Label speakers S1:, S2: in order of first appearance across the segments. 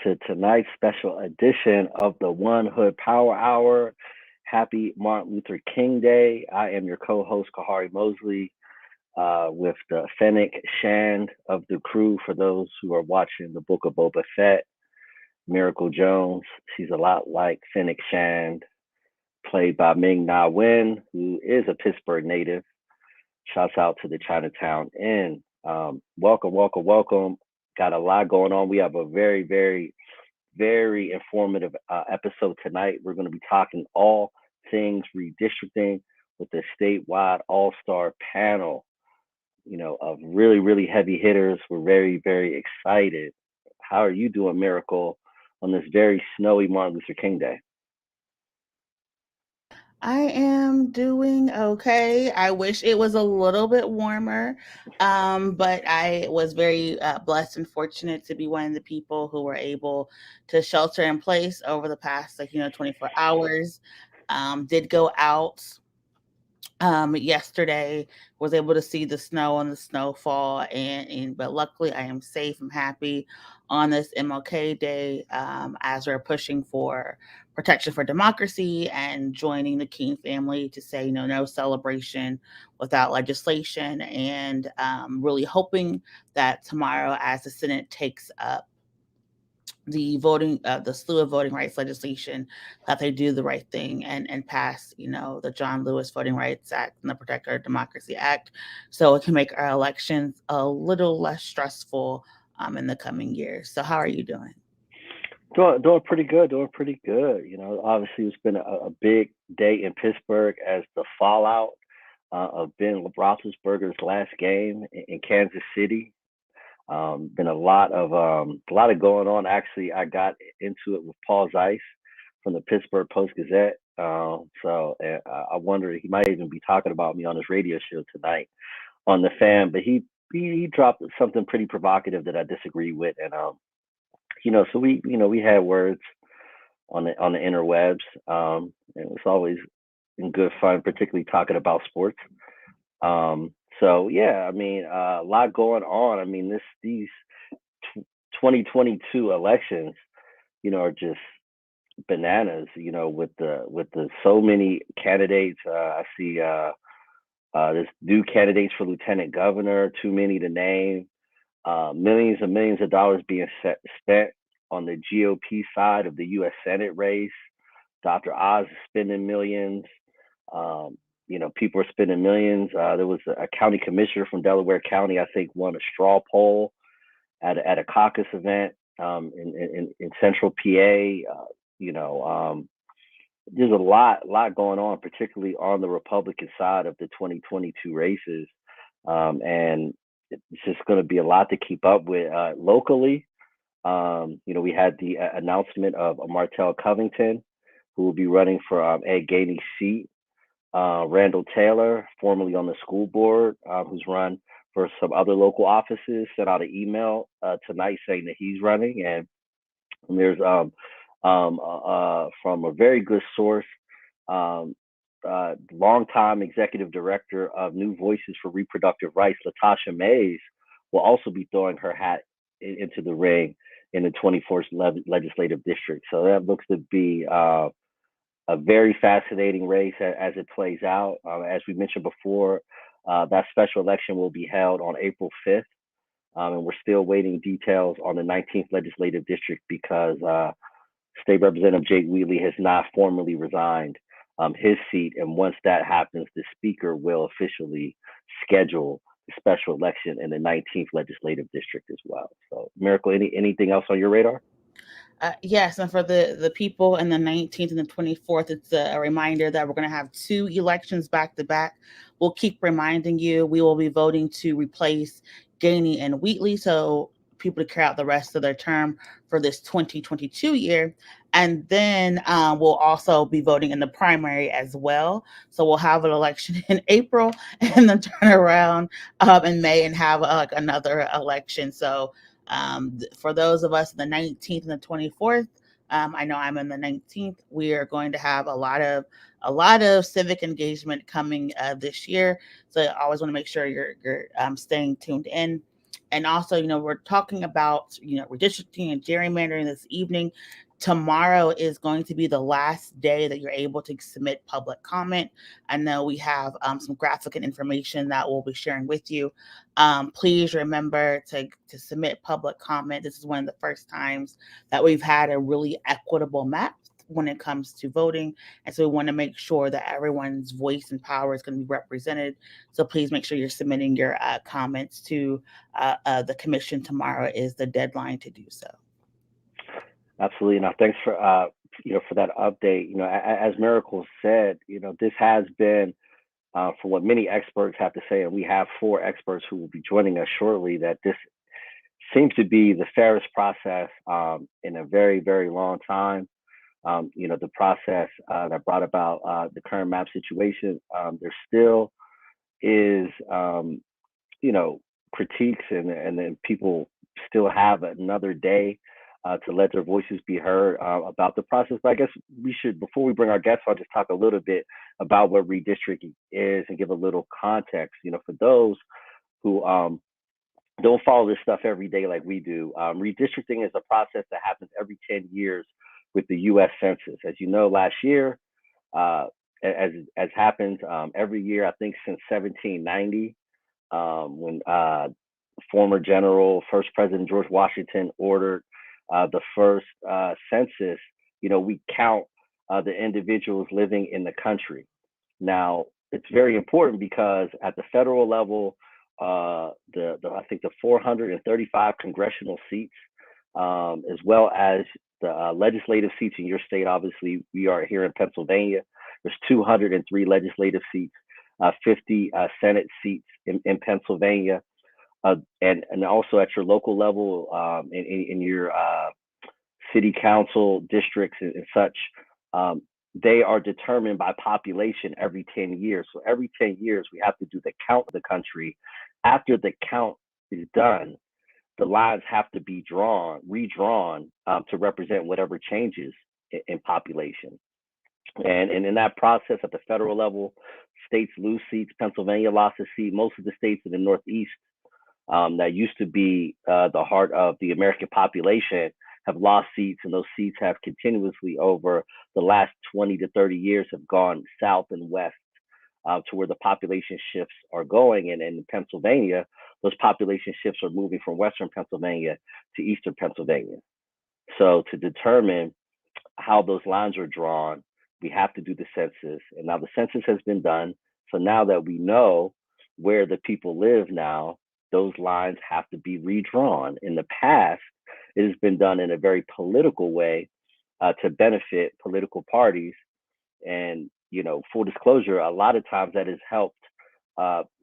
S1: To tonight's special edition of the One Hood Power Hour. Happy Martin Luther King Day. I am your co-host, Kahari Mosley, with the Fennec Shand of the crew. For those who are watching the Book of Boba Fett, Miracle Jones, she's a lot like Fennec Shand, played by Ming-Na Wen, who is a Pittsburgh native. Shouts out to the Chinatown Inn. Welcome. Got a lot going on. We have a very informative episode tonight. We're going to be talking all things redistricting with the statewide all-star panel, of really heavy hitters. We're very excited. How are you doing, Miracle, on this very snowy Martin Luther King Day?
S2: I am doing okay. I wish it was a little bit warmer, but I was very blessed and fortunate to be one of the people who were able to shelter in place over the past 24 hours. Did go out yesterday, was able to see the snow and the snowfall, but luckily I am safe. I'm happy on this MLK Day, as we're pushing for protection for democracy and joining the King family to say no celebration without legislation, and really hoping that tomorrow, as the Senate takes up the slew of voting rights legislation, that they do the right thing and pass, the John Lewis Voting Rights Act and the Protect Our Democracy Act, so it can make our elections a little less stressful in the coming years. So how are you doing?
S1: Doing pretty good. Obviously it's been a big day in Pittsburgh as the fallout of Ben Roethlisberger's last game in Kansas City. Been a lot of going on. Actually, I got into it with Paul Zeiss from the Pittsburgh Post-Gazette. So I wonder, he might even be talking about me on his radio show tonight on the Fan. But he dropped something pretty provocative that I disagree with, and so we had words on the interwebs. And it was always in good fun, particularly talking about sports. So yeah, a lot going on. These 2022 elections, are just bananas. With the so many candidates. I see there's new candidates for lieutenant governor, too many to name. Millions and millions of dollars being spent on the GOP side of the U.S. Senate race. Dr. Oz is spending millions. People are spending millions. There was a county commissioner from Delaware County, I think, won a straw poll at a caucus event in central PA. There's a lot going on, particularly on the Republican side of the 2022 races. And it's just going to be a lot to keep up with locally. We had the announcement of Martell Covington, who will be running for Ed Gainey's seat. Randall Taylor, formerly on the school board, who's run for some other local offices, sent out an email tonight saying that he's running. And there's from a very good source, longtime executive director of New Voices for Reproductive Rights, Latasha Mays, will also be throwing her hat into the ring in the 24th legislative district. So that looks to be a very fascinating race as it plays out. As we mentioned before, that special election will be held on April 5th. And we're still waiting details on the 19th legislative district because State Representative Jake Wheatley has not formally resigned his seat. And once that happens, the speaker will officially schedule the special election in the 19th legislative district as well. So, Miracle, anything else on your radar?
S2: Yes, and for the people in the 19th and the 24th, it's a reminder that we're going to have two elections back to back we'll keep reminding you. We will be voting to replace Gainey and Wheatley, so people to carry out the rest of their term for this 2022 year. And then we'll also be voting in the primary as well. So we'll have an election in April and then turn around in May and have like another election. So for those of us the 19th and the 24th, I know I'm in the 19th. We are going to have a lot of civic engagement coming this year. So I always want to make sure you're staying tuned in. And also, we're talking about redistricting and gerrymandering this evening. Tomorrow is going to be the last day that you're able to submit public comment. I know we have some graphic and information that we'll be sharing with you. Please remember to submit public comment. This is one of the first times that we've had a really equitable map when it comes to voting. And so we want to make sure that everyone's voice and power is going to be represented. So please make sure you're submitting your comments to the commission. Tomorrow is the deadline to do so.
S1: Absolutely. Now, thanks for for that update. As Miracle said, this has been for what many experts have to say, and we have 4 experts who will be joining us shortly, that this seems to be the fairest process in a very, very long time. The process that brought about the current map situation, there still is, critiques, and then people still have another day to let their voices be heard about the process. But I guess we should, before we bring our guests on, just talk a little bit about what redistricting is and give a little context. For those who don't follow this stuff every day like we do, redistricting is a process that happens every 10 years with the U.S. Census. As you know, last year, as happens every year, I think since 1790, when former First President George Washington ordered the first census, we count the individuals living in the country. Now, it's very important because at the federal level, I think the 435 congressional seats, as well as the legislative seats in your state. Obviously, we are here in Pennsylvania. There's 203 legislative seats, 50 Senate seats in Pennsylvania. And also at your local level, in your city council districts and such, they are determined by population every 10 years. So every 10 years, we have to do the count of the country. After the count is done, the lines have to be redrawn to represent whatever changes in population. And in that process, at the federal level, states lose seats. Pennsylvania lost a seat. Most of the states in the Northeast that used to be the heart of the American population have lost seats, and those seats have continuously over the last 20 to 30 years have gone south and west to where the population shifts are going. And in Pennsylvania, those population shifts are moving from Western Pennsylvania to Eastern Pennsylvania. So to determine how those lines are drawn, we have to do the census. And now the census has been done. So now that we know where the people live now, those lines have to be redrawn. In the past, it has been done in a very political way to benefit political parties. And, full disclosure, a lot of times that has helped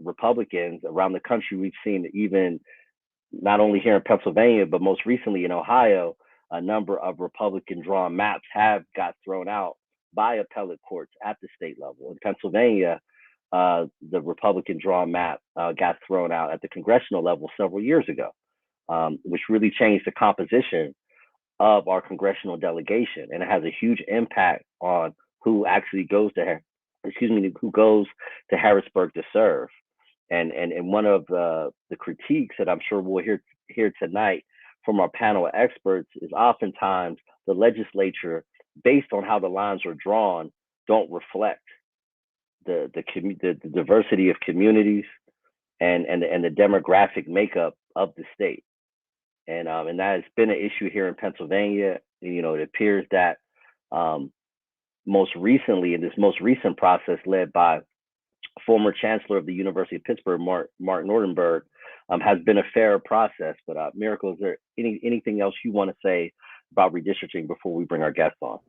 S1: Republicans around the country. We've seen even not only here in Pennsylvania, but most recently in Ohio, a number of Republican drawn maps have got thrown out by appellate courts at the state level. In Pennsylvania, the Republican drawn map got thrown out at the congressional level several years ago, which really changed the composition of our congressional delegation. And it has a huge impact on who actually goes to Harrisburg to serve. And one of the critiques that I'm sure we'll hear tonight from our panel of experts is oftentimes the legislature, based on how the lines are drawn, don't reflect the diversity of communities and the demographic makeup of the state. And that has been an issue here in Pennsylvania. It appears that most recently, in this most recent process led by former Chancellor of the University of Pittsburgh, Mark Nordenberg, has been a fair process. But Miracle, is there anything else you want to say about redistricting before we bring our guests on?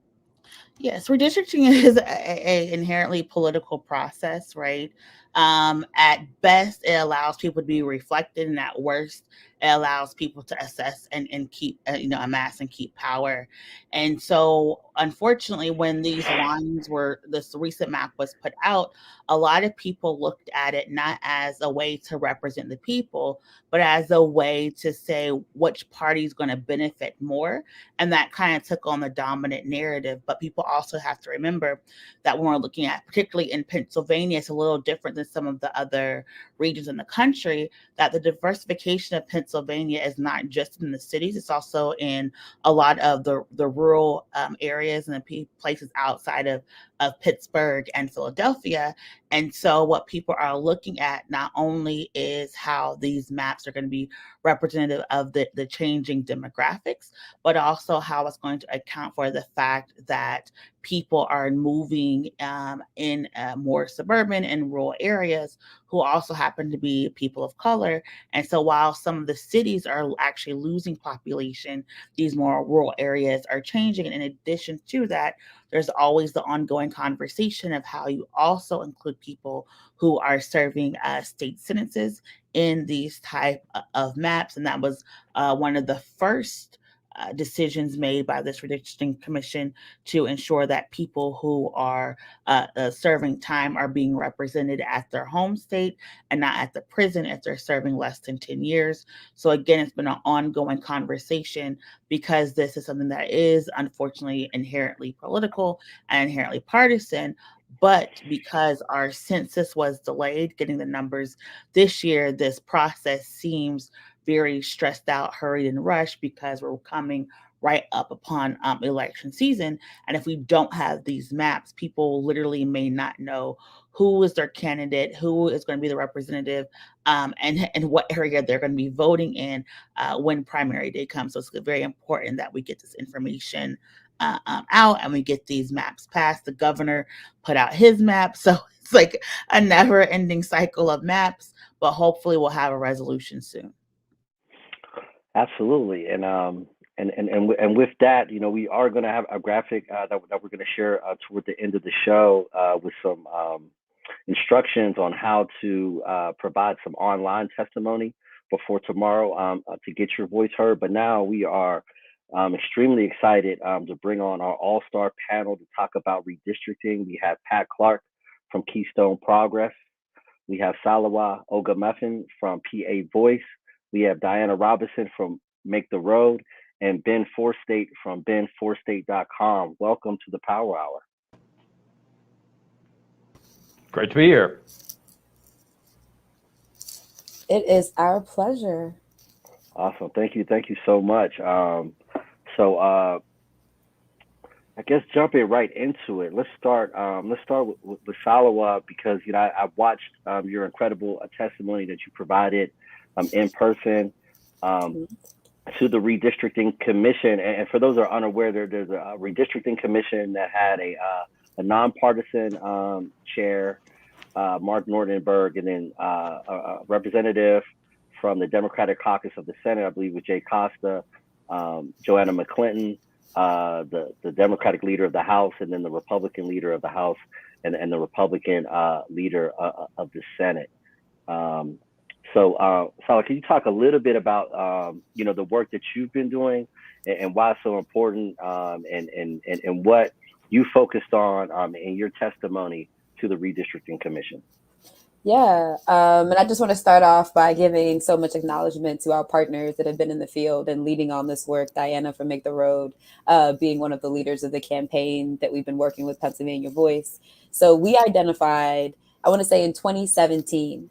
S2: Yes, redistricting is a inherently political process, right? At best, it allows people to be reflected, and at worst, it allows people to assess and keep, amass and keep power. And so, unfortunately, when this recent map was put out, a lot of people looked at it not as a way to represent the people, but as a way to say which party is going to benefit more. And that kind of took on the dominant narrative. But people also have to remember that when we're looking at, particularly in Pennsylvania, it's a little different than some of the other regions in the country, that the diversification of Pennsylvania is not just in the cities, it's also in a lot of the rural areas and the places outside of Pittsburgh and Philadelphia. And so what people are looking at not only is how these maps are going to be representative of the changing demographics, but also how it's going to account for the fact that people are moving in more suburban and rural areas who also happen to be people of color. And so while some of the cities are actually losing population, these more rural areas are changing. And in addition to that, there's always the ongoing conversation of how you also include people who are serving state sentences in these type of maps. And that was one of the first decisions made by this redistricting commission to ensure that people who are serving time are being represented at their home state and not at the prison if they're serving less than 10 years. So again, it's been an ongoing conversation because this is something that is unfortunately inherently political and inherently partisan. But because our census was delayed getting the numbers this year, this process seems very stressed out, hurried, and rushed because we're coming right up upon election season. And if we don't have these maps, people literally may not know who is their candidate, who is going to be the representative, and what area they're going to be voting in when primary day comes. So it's very important that we get this information out and we get these maps passed. The governor put out his map. So it's like a never ending cycle of maps, but hopefully we'll have a resolution soon.
S1: Absolutely, and with that, we are going to have a graphic that we're going to share toward the end of the show with some instructions on how to provide some online testimony before tomorrow to get your voice heard. But now we are extremely excited to bring on our all-star panel to talk about redistricting. We have Pat Clark from Keystone Progress. We have Salewa Ogunmefun from PA Voice. We have Diana Robinson from Make the Road and Ben Forstate from benforstate.com. Welcome to the Power Hour.
S3: Great to be here.
S4: It is our pleasure.
S1: Awesome. Thank you. Thank you so much. So I guess jumping right into it, let's start with Salewa because I've watched your incredible testimony that you provided in person to the Redistricting Commission. And for those who are unaware, there's a Redistricting Commission that had a nonpartisan chair, Mark Nordenberg, and then a representative from the Democratic Caucus of the Senate, I believe, with Jay Costa, Joanna McClinton, the Democratic leader of the House, and then the Republican leader of the House and the Republican leader of the Senate. So, Sala, can you talk a little bit about, the work that you've been doing and why it's so important and what you focused on in your testimony to the Redistricting Commission?
S4: Yeah, and I just want to start off by giving so much acknowledgement to our partners that have been in the field and leading on this work. Diana from Make the Road, being one of the leaders of the campaign that we've been working with Pennsylvania Voice. So we identified, I want to say in 2017,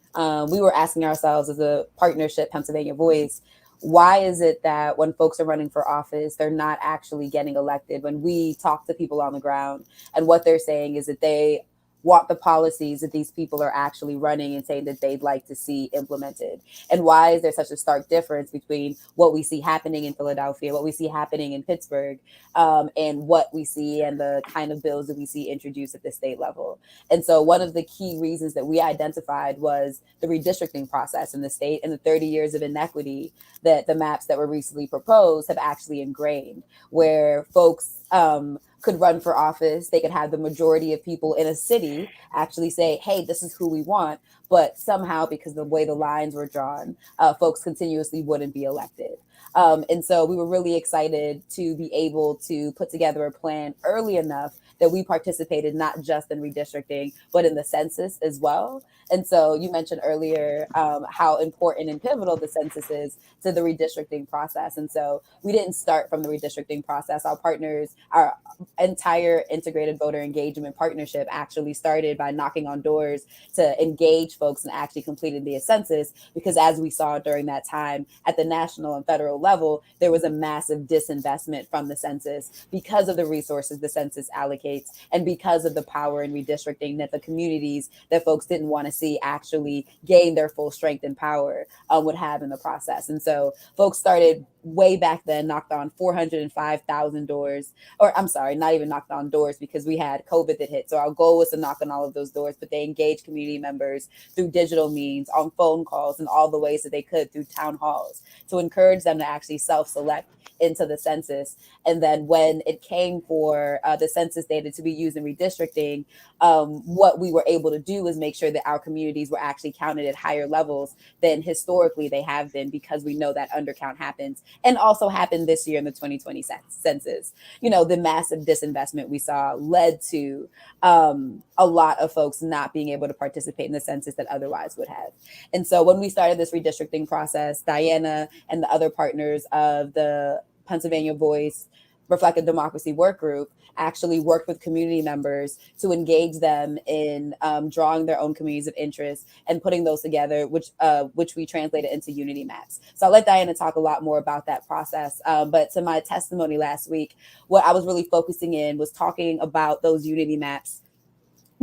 S4: we were asking ourselves as a partnership, Pennsylvania Voice, why is it that when folks are running for office, they're not actually getting elected? When we talk to people on the ground and what they're saying is that they want the policies that these people are actually running and saying that they'd like to see implemented. And why is there such a stark difference between what we see happening in Philadelphia, what we see happening in Pittsburgh, and what we see and the kind of bills that we see introduced at the state level? And so one of the key reasons that we identified was the redistricting process in the state and the 30 years of inequity that the maps that were recently proposed have actually ingrained, where folks could run for office. They could have the majority of people in a city actually say, hey, this is who we want. But somehow, because of the way the lines were drawn, folks continuously wouldn't be elected. And so we were really excited to be able to put together a plan early enough that we participated not just in redistricting, but in the census as well. And so you mentioned earlier how important and pivotal the census is to the redistricting process. And so we didn't start from the redistricting process. Our partners, our entire integrated voter engagement partnership actually started by knocking on doors to engage folks and actually completing the census, because as we saw during that time at the national and federal level, there was a massive disinvestment from the census because of the resources the census allocates and because of the power in redistricting that the communities that folks didn't want to see actually gain their full strength and power would have in the process. And so folks started way back then, knocked on 405,000 doors, or I'm sorry, not even knocked on doors because we had COVID that hit. So our goal was to knock on all of those doors, but they engaged community members through digital means, on phone calls, and all the ways that they could through town halls to encourage them to actually self-select into the census. And then when it came for the census data to be used in redistricting, what we were able to do was make sure that our communities were actually counted at higher levels than historically they have been, because we know that undercount happens and also happened this year in the 2020 census. You know, the massive disinvestment we saw led to a lot of folks not being able to participate in the census that otherwise would have. And so when we started this redistricting process, Diana and the other partners of the Pennsylvania Voice Reflective Democracy Work Group actually worked with community members to engage them in drawing their own communities of interest and putting those together, which we translated into unity maps. So I'll let Diana talk a lot more about that process. But to my testimony last week, what I was really focusing in was talking about those unity maps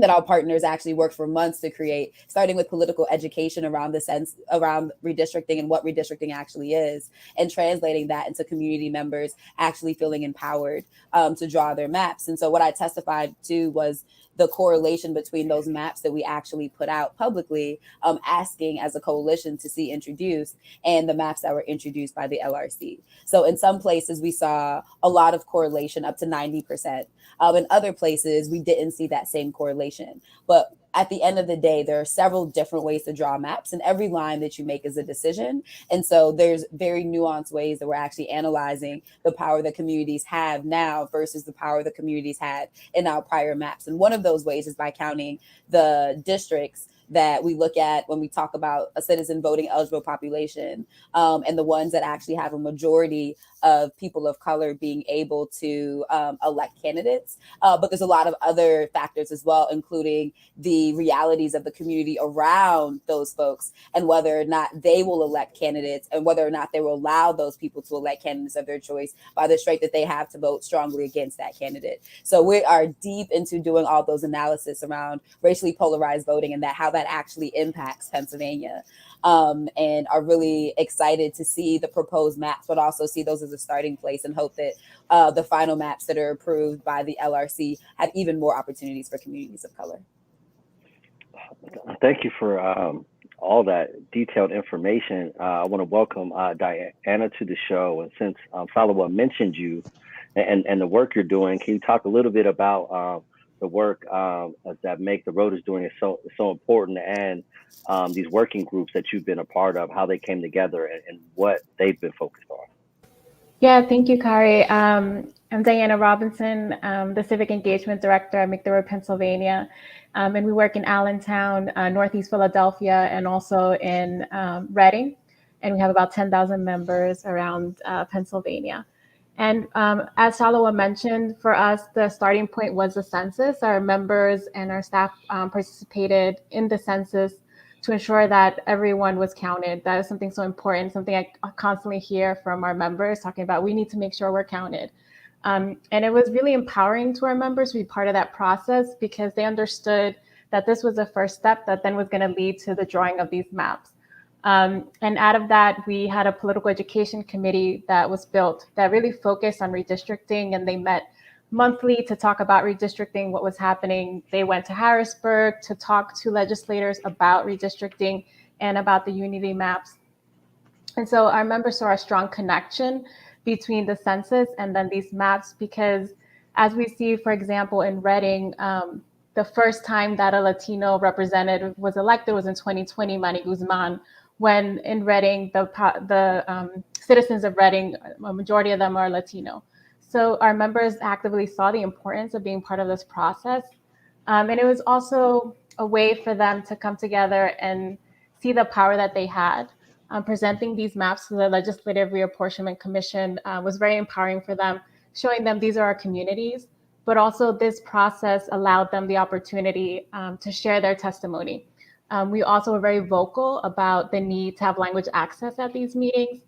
S4: that our partners actually worked for months to create, starting with political education around around redistricting and what redistricting actually is, and translating that into community members actually feeling empowered to draw their maps. And so what I testified to was the correlation between those maps that we actually put out publicly, asking as a coalition to see introduced, and the maps that were introduced by the LRC. So in some places we saw a lot of correlation, up to 90%. In other places, we didn't see that same correlation. But at the end of the day, there are several different ways to draw maps, and every line that you make is a decision. And so there's very nuanced ways that we're actually analyzing the power that communities have now versus the power the communities had in our prior maps. And one of those ways is by counting the districts that we look at when we talk about a citizen voting eligible population, and the ones that actually have a majority of people of color being able to elect candidates. But there's a lot of other factors as well, including the realities of the community around those folks and whether or not they will elect candidates and whether or not they will allow those people to elect candidates of their choice by the strength that they have to vote strongly against that candidate. So we are deep into doing all those analysis around racially polarized voting and how that actually impacts Pennsylvania. And are really excited to see the proposed maps, but also see those as a starting place and hope that the final maps that are approved by the LRC have even more opportunities for communities of color.
S1: Thank you for all that detailed information. I want to welcome Diana to the show. And since Salewa mentioned you and the work you're doing, can you talk a little bit about the work that Make the Road is doing is so important, and these working groups that you've been a part of, how they came together and what they've been focused on?
S5: Yeah, thank you, Kari. I'm Diana Robinson, the Civic Engagement Director at Make the Road, Pennsylvania. And we work in Allentown, Northeast Philadelphia, and also in Reading. And we have about 10,000 members around Pennsylvania. And as Salewa mentioned, for us, the starting point was the census. Our members and our staff participated in the census to ensure that everyone was counted. That is something so important, something I constantly hear from our members talking about. We need to make sure we're counted. And it was really empowering to our members to be part of that process because they understood that this was the first step that then was going to lead to the drawing of these maps. And out of that, we had a political education committee that was built that really focused on redistricting, and they met monthly to talk about redistricting, what was happening. They went to Harrisburg to talk to legislators about redistricting and about the unity maps. And so our members saw a strong connection between the census and then these maps, because as we see, for example, in Reading, the first time that a Latino representative was elected was in 2020, Manny Guzman, when in Reading, the citizens of Reading, a majority of them are Latino. So our members actively saw the importance of being part of this process. And it was also a way for them to come together and see the power that they had. Presenting these maps to the Legislative Reapportionment Commission was very empowering for them, showing them these are our communities, but also this process allowed them the opportunity to share their testimony. We also were very vocal about the need to have language access at these meetings,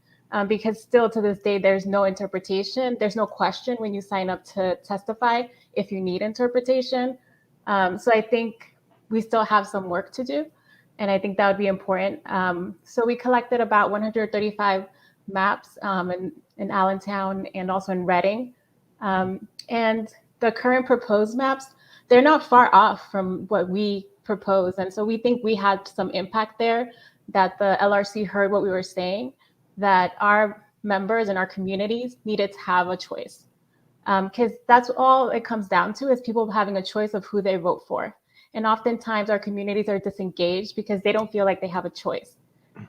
S5: because still to this day, there's no interpretation. There's no question when you sign up to testify if you need interpretation. So I think we still have some work to do, and I think that would be important. So we collected about 135 maps in Allentown and also in Reading. And the current proposed maps, they're not far off from what we proposed. And so we think we had some impact there, that the LRC heard what we were saying, that our members and our communities needed to have a choice. Because that's all it comes down to, is people having a choice of who they vote for. And oftentimes our communities are disengaged because they don't feel like they have a choice.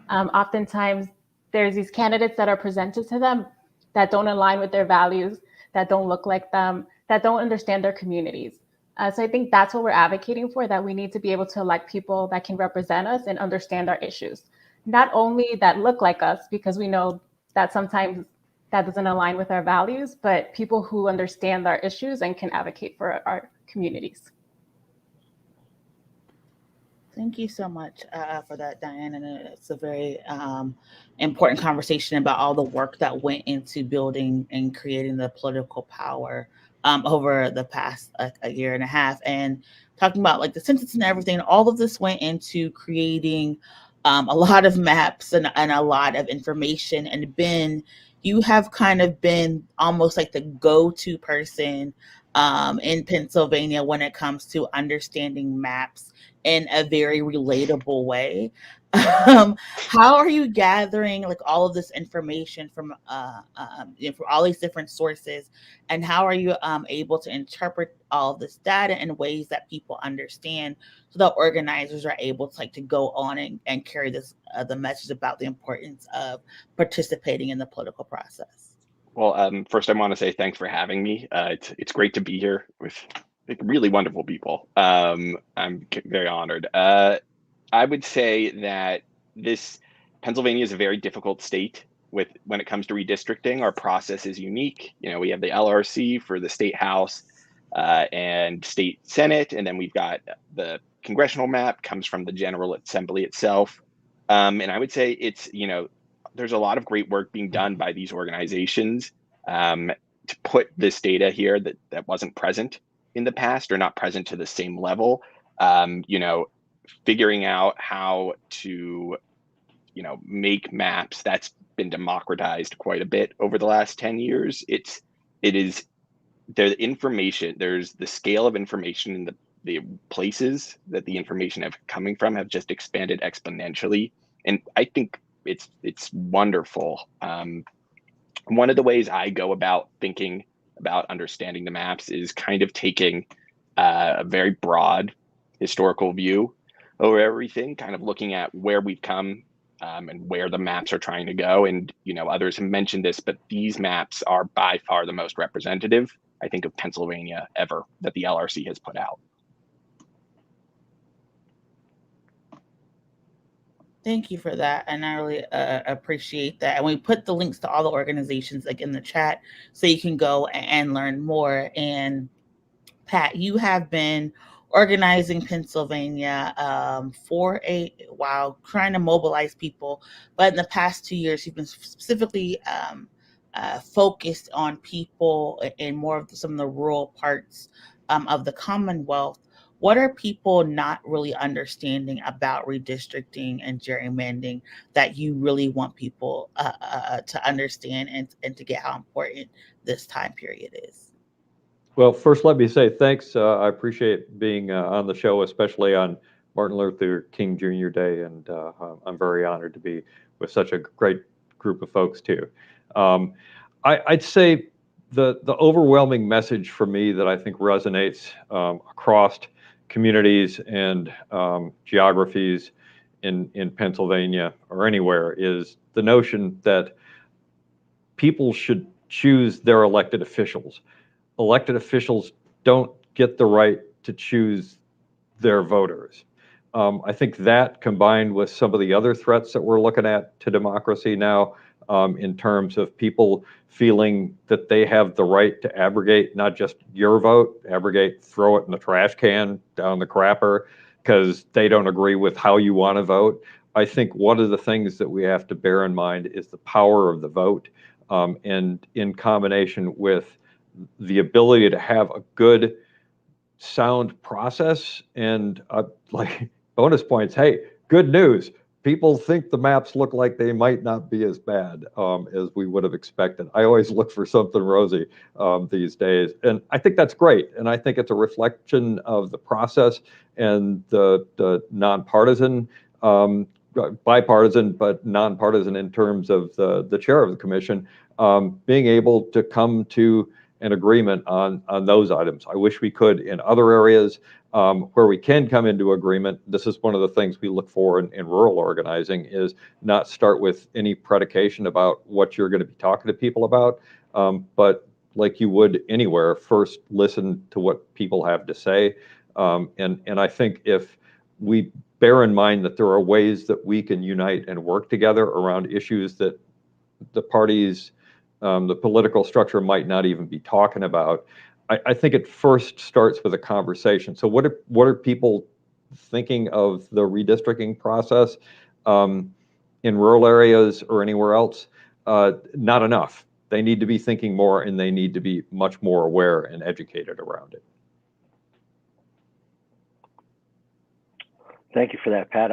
S5: Oftentimes there's these candidates that are presented to them that don't align with their values, that don't look like them, that don't understand their communities. So I think that's what we're advocating for, that we need to be able to elect people that can represent us and understand our issues. Not only that look like us, because we know that sometimes that doesn't align with our values, but people who understand our issues and can advocate for our communities.
S2: Thank you so much for that, Diane. And it's a very important conversation about all the work that went into building and creating the political power over the past a year and a half, and talking about like the census and everything. All of this went into creating a lot of maps and a lot of information. And Ben, you have kind of been almost like the go-to person in Pennsylvania when it comes to understanding maps in a very relatable way. How are you gathering like all of this information from from all these different sources, and how are you able to interpret all of this data in ways that people understand, so that organizers are able to like to go on and carry this the message about the importance of participating in the political process?
S6: Well, first I want to say thanks for having me. It's great to be here with really wonderful people. I'm very honored. I would say that Pennsylvania is a very difficult state when it comes to redistricting. Our process is unique. You know, we have the LRC for the state house and state senate, and then we've got the congressional map comes from the General Assembly itself. And I would say there's a lot of great work being done by these organizations to put this data here that wasn't present in the past, or not present to the same level. Figuring out how to make maps, that's been democratized quite a bit over the last 10 years. There's the scale of information in the places that the information coming from have just expanded exponentially. And I think it's wonderful. One of the ways I go about thinking about understanding the maps is kind of taking a very broad historical view over everything, kind of looking at where we've come and where the maps are trying to go. And, others have mentioned this, but these maps are by far the most representative, I think, of Pennsylvania ever that the LRC has put out.
S2: Thank you for that, and I really appreciate that. And we put the links to all the organizations like in the chat, so you can go and learn more. And Pat, you have been organizing Pennsylvania for a while, trying to mobilize people. But in the past 2 years, you've been specifically focused on people in more of some of the rural parts of the Commonwealth. What are people not really understanding about redistricting and gerrymandering that you really want people to understand and to get how important this time period is?
S3: Well, first, let me say thanks. I appreciate being on the show, especially on Martin Luther King Jr. Day, and I'm very honored to be with such a great group of folks too. I'd say the overwhelming message for me that I think resonates across communities and geographies in Pennsylvania or anywhere is the notion that people should choose their elected officials. Elected officials don't get the right to choose their voters. I think that combined with some of the other threats that we're looking at to democracy now, in terms of people feeling that they have the right to abrogate not just your vote, abrogate, throw it in the trash can, down the crapper, because they don't agree with how you want to vote. I think one of the things that we have to bear in mind is the power of the vote, and in combination with the ability to have a good, sound process and like bonus points. Hey, good news. People think the maps look like they might not be as bad as we would have expected. I always look for something rosy these days. And I think that's great. And I think it's a reflection of the process and the nonpartisan, bipartisan, but nonpartisan in terms of the chair of the commission, being able to come to an agreement on those items. I wish we could in other areas where we can come into agreement. This is one of the things we look for in rural organizing, is not start with any predication about what you're going to be talking to people about, but like you would anywhere, first listen to what people have to say. And I think if we bear in mind that there are ways that we can unite and work together around issues that the parties, the political structure might not even be talking about, I think it first starts with a conversation. So what are people thinking of the redistricting process in rural areas or anywhere else? Not enough. They need to be thinking more, and they need to be much more aware and educated around it.
S1: Thank you for that, Pat.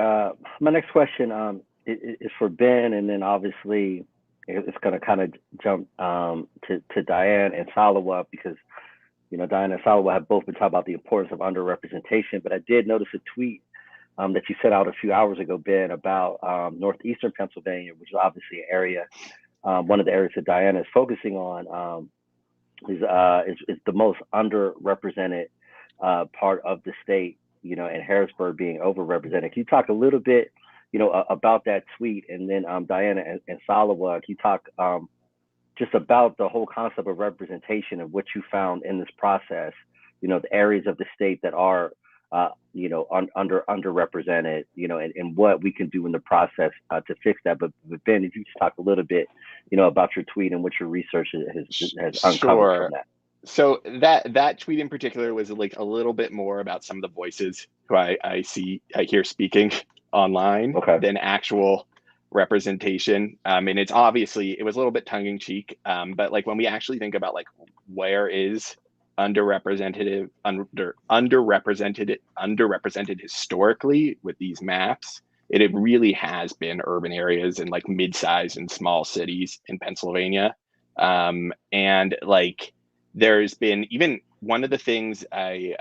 S1: My next question is for Ben, and then obviously it's going to kind of jump to Diane and Salewa, because Diane and Salewa have both been talking about the importance of underrepresentation. But I did notice a tweet that you sent out a few hours ago, Ben, about northeastern Pennsylvania, which is obviously an area, one of the areas that Diana is focusing on, is the most underrepresented part of the state, and Harrisburg being overrepresented. Can you talk a little bit, about that tweet? And then Diana and Salewa, can you talk just about the whole concept of representation and what you found in this process, the areas of the state that are, underrepresented, and what we can do in the process to fix that. But Ben, if you just talk a little bit, about your tweet and what your research has uncovered from that.
S6: So that tweet in particular was like a little bit more about some of the voices who I hear speaking online than actual representation. And it was a little bit tongue in cheek. But like when we actually think about like where is underrepresented historically with these maps, it really has been urban areas and like mid-sized and small cities in Pennsylvania. And like there's been, even one of the things I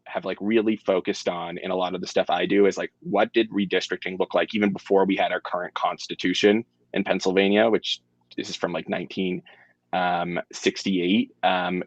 S6: have like really focused on in a lot of the stuff I do is like, what did redistricting look like even before we had our current constitution in Pennsylvania, which this is from like 1968,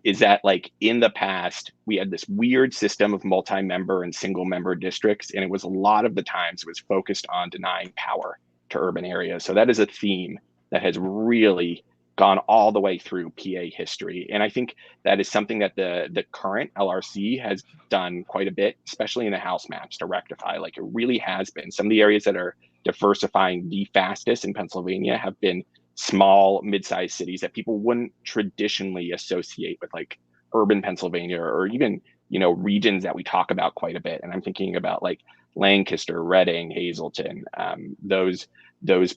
S6: is that like in the past, we had this weird system of multi-member and single member districts. And it was a lot of the times it was focused on denying power to urban areas. So that is a theme that has really gone all the way through PA history. And I think that is something that the current LRC has done quite a bit, especially in the House maps, to rectify. Like it really has been. Some of the areas that are diversifying the fastest in Pennsylvania have been small, mid-sized cities that people wouldn't traditionally associate with like urban Pennsylvania, or even, regions that we talk about quite a bit. And I'm thinking about like Lancaster, Reading, Hazleton, those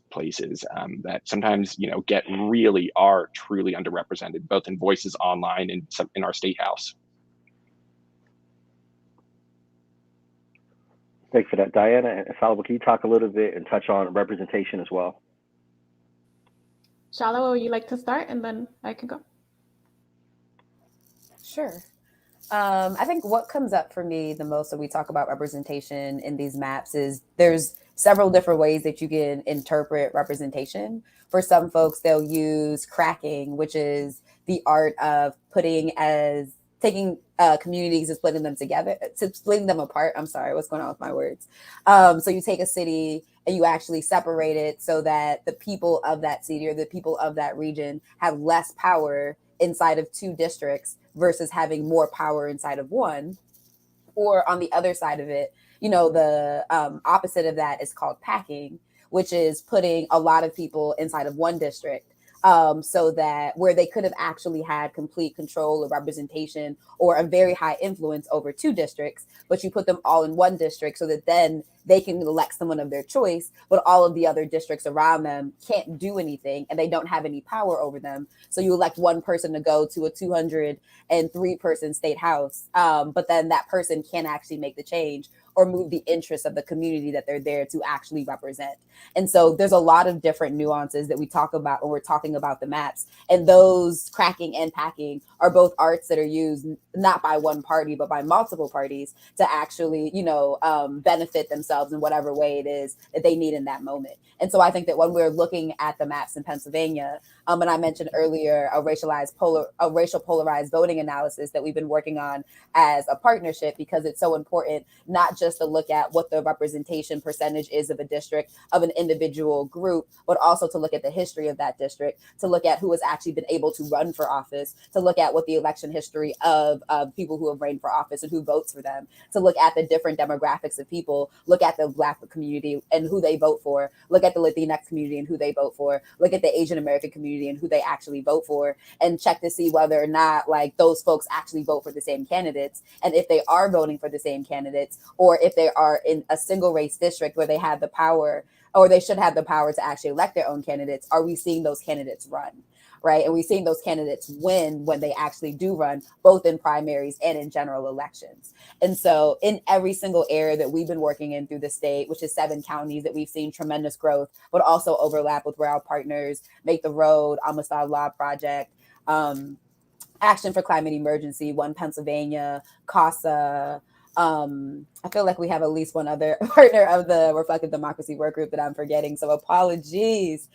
S6: places that sometimes, are truly underrepresented, both in voices online and in our state house.
S1: Thanks for that, Diana. And Salewa, can you talk a little bit and touch on representation as well?
S5: Salewa, would you like to start, and then I can go?
S4: Sure. I think what comes up for me the most when we talk about representation in these maps is there's several different ways that you can interpret representation. For some folks, they'll use cracking, which is the art of taking communities and splitting them together, splitting them apart. I'm sorry, what's going on with my words? So you take a city and you actually separate it so that the people of that city or the people of that region have less power inside of two districts versus having more power inside of one. Or on the other side of it, the opposite of that is called packing, which is putting a lot of people inside of one district. So that where they could have actually had complete control or representation or a very high influence over two districts, but you put them all in one district so that then they can elect someone of their choice, but all of the other districts around them can't do anything and they don't have any power over them. So you elect one person to go to a 203 person state house, but then that person can't actually make the change or move the interests of the community that they're there to actually represent. And so there's a lot of different nuances that we talk about when we're talking about the maps. And those cracking and packing are both arts that are used not by one party, but by multiple parties to actually, benefit themselves in whatever way it is that they need in that moment. And so I think that when we're looking at the maps in Pennsylvania, and I mentioned earlier a racial polarized voting analysis that we've been working on as a partnership, because it's so important not just to look at what the representation percentage is of a district, of an individual group, but also to look at the history of that district, to look at who has actually been able to run for office, to look at what the election history of people who have ran for office and who votes for them, to look at the different demographics of people, look at the Black community and who they vote for, look at the Latinx community and who they vote for, look at the Asian American community and who they actually vote for, and check to see whether or not like those folks actually vote for the same candidates. And if they are voting for the same candidates, or if they are in a single race district where they have the power, or they should have the power to actually elect their own candidates, are we seeing those candidates run? Right. And we're seeing those candidates win when they actually do run, both in primaries and in general elections. And so in every single area that we've been working in through the state, which is 7 counties that we've seen tremendous growth, but also overlap with where our partners Make the Road, Amistad Law Project, Action for Climate Emergency, One Pennsylvania, CASA. I feel like we have at least one other partner of the Reflective Democracy Work Group that I'm forgetting, so apologies.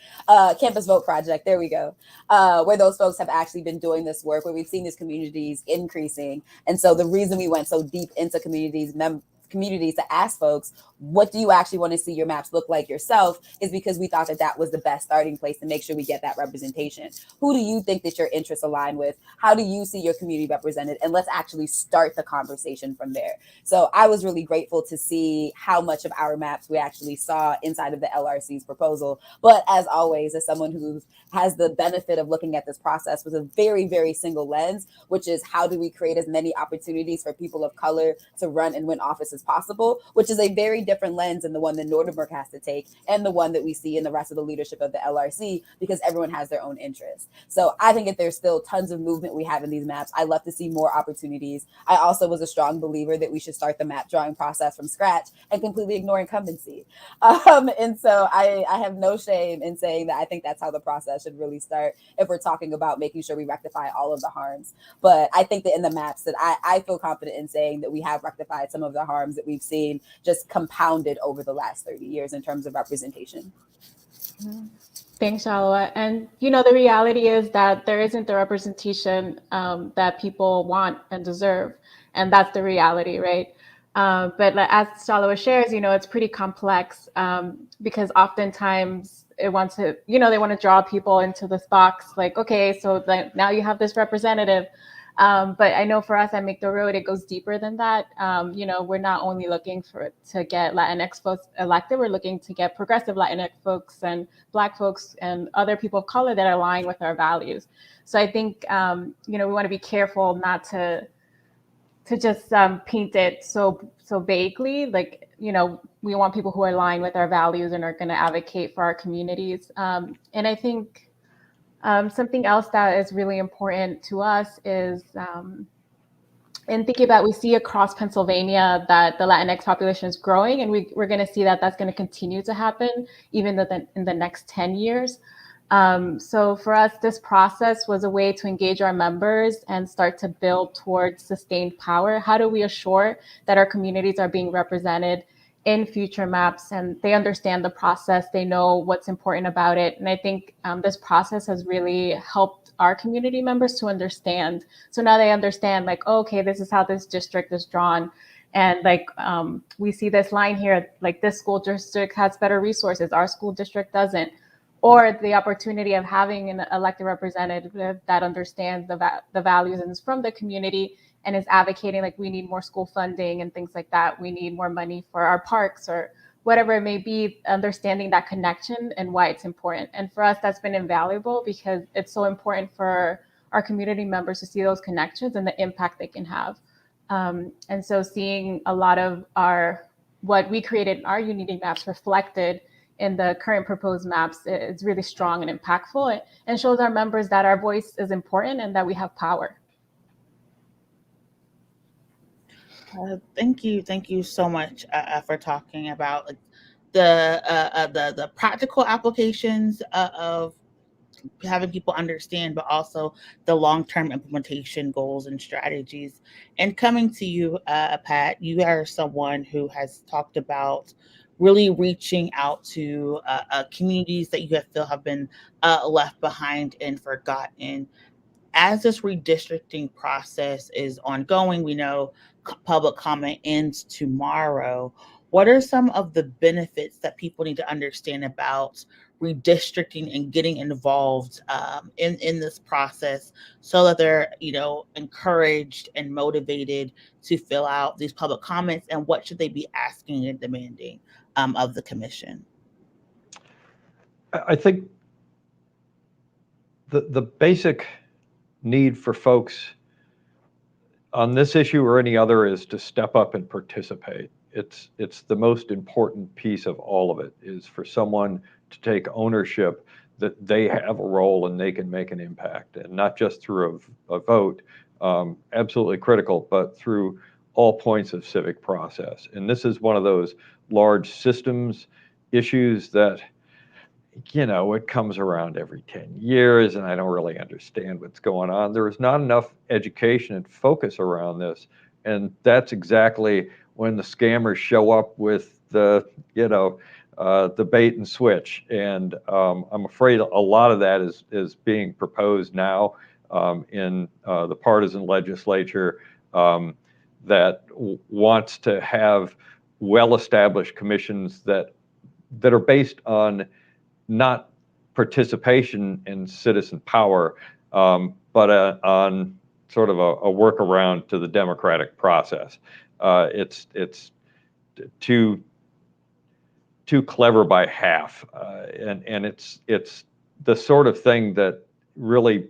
S4: Campus Vote Project, there we go, where those folks have actually been doing this work, where we've seen these communities increasing. And so the reason we went so deep into communities to ask folks, what do you actually want to see your maps look like yourself, is because we thought that that was the best starting place to make sure we get that representation. Who do you think that your interests align with? How do you see your community represented? And let's actually start the conversation from there. So I was really grateful to see how much of our maps we actually saw inside of the LRC's proposal. But as always, as someone who has the benefit of looking at this process with a very, very single lens, which is how do we create as many opportunities for people of color to run and win office as possible, which is a very different lens than the one that Nordenberg has to take and the one that we see in the rest of the leadership of the LRC, because everyone has their own interests. So I think that there's still tons of movement we have in these maps. I love to see more opportunities. I also was a strong believer that we should start the map drawing process from scratch and completely ignore incumbency. And so I have no shame in saying that I think that's how the process should really start if we're talking about making sure we rectify all of the harms. But I think that in the maps that I feel confident in saying that we have rectified some of the harms that we've seen just compounded over the last 30 years in terms of representation.
S5: Thanks, Salewa. And, the reality is that there isn't the representation that people want and deserve. And that's the reality, right? But as Salewa shares, it's pretty complex because oftentimes they want to draw people into this box, like, okay, so now you have this representative. But I know for us at Make the Road, it goes deeper than that. We're not only looking to get Latinx folks elected, we're looking to get progressive Latinx folks and Black folks and other people of color that align with our values. So I think, we want to be careful not to just paint it so vaguely, like, we want people who align with our values and are going to advocate for our communities. And I think something else that is really important to us is, in thinking about, we see across Pennsylvania that the Latinx population is growing, and we're going to see that that's going to continue to happen even in the next 10 years. So for us, this process was a way to engage our members and start to build towards sustained power. How do we assure that our communities are being represented in future maps, and they understand the process. They know what's important about it. And I think this process has really helped our community members to understand. So now they understand, like, oh, okay, this is how this district is drawn. And like, we see this line here, like this school district has better resources, our school district doesn't. Or the opportunity of having an elected representative that understands the values and is from the community and is advocating, like, we need more school funding and things like that. We need more money for our parks or whatever it may be, understanding that connection and why it's important. And for us, that's been invaluable because it's so important for our community members to see those connections and the impact they can have. And so seeing a lot of what we created in our unity maps reflected in the current proposed maps is really strong and impactful, and shows our members that our voice is important and that we have power.
S2: Thank you so much for talking about the practical applications of having people understand, but also the long-term implementation goals and strategies. And coming to you, Pat, you are someone who has talked about really reaching out to communities that you feel have been left behind and forgotten. As this redistricting process is ongoing, we know public comment ends tomorrow. What are some of the benefits that people need to understand about redistricting and getting involved in this process, so that they're encouraged and motivated to fill out these public comments? And what should they be asking and demanding of the commission?
S3: I think the basic need for folks on this issue or any other is to step up and participate. It's the most important piece of all of it, is for someone to take ownership that they have a role and they can make an impact, and not just through a vote, absolutely critical, but through all points of civic process. And this is one of those large systems issues that, it comes around every 10 years, and I don't really understand what's going on. There is not enough education and focus around this, and that's exactly when the scammers show up with the bait and switch. And I'm afraid a lot of that is being proposed now in the partisan legislature that wants to have well-established commissions that are based on not participation in citizen power, but on sort of a workaround to the democratic process. It's too clever by half, and it's the sort of thing that really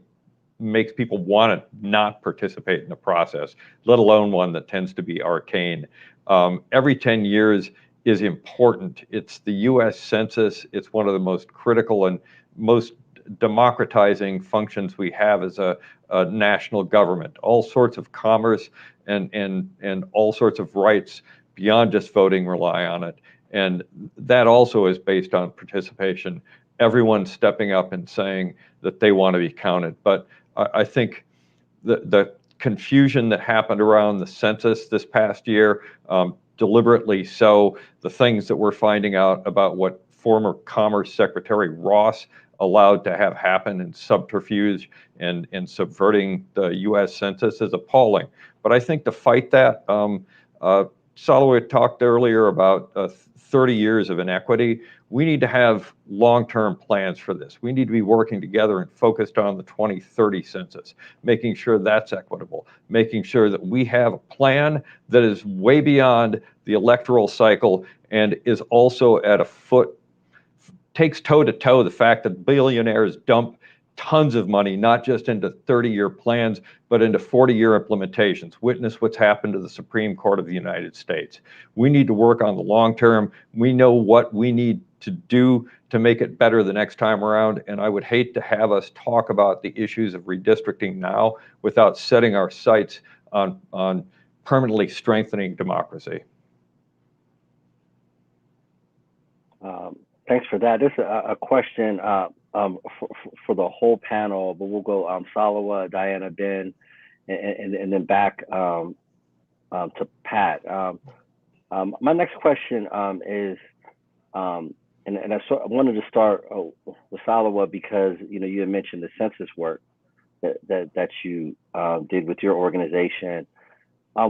S3: makes people want to not participate in the process, let alone one that tends to be arcane. Every 10 years is important. It's the U.S. Census. It's one of the most critical and most democratizing functions we have as a national government. All sorts of commerce and all sorts of rights beyond just voting rely on it. And that also is based on participation. Everyone stepping up and saying that they want to be counted. But I think the confusion that happened around the census this past year, deliberately so, the things that we're finding out about what former Commerce Secretary Ross allowed to have happen in subterfuge and subverting the U.S. Census is appalling. But I think to fight that, Salewa talked earlier about 30 years of inequity. We need to have long-term plans for this. We need to be working together and focused on the 2030 census, making sure that's equitable, making sure that we have a plan that is way beyond the electoral cycle and is also at a foot, takes toe-to-toe the fact that billionaires dump tons of money, not just into 30-year plans, but into 40-year implementations. Witness what's happened to the Supreme Court of the United States. We need to work on the long term. We know what we need to do to make it better the next time around, and I would hate to have us talk about the issues of redistricting now without setting our sights on permanently strengthening democracy.
S1: Thanks for that. This is a question for the whole panel, but we'll go Salewa, Diana, Ben, and then back to Pat. My next question is, and I wanted to start with Salewa because you had mentioned the census work that you did with your organization. I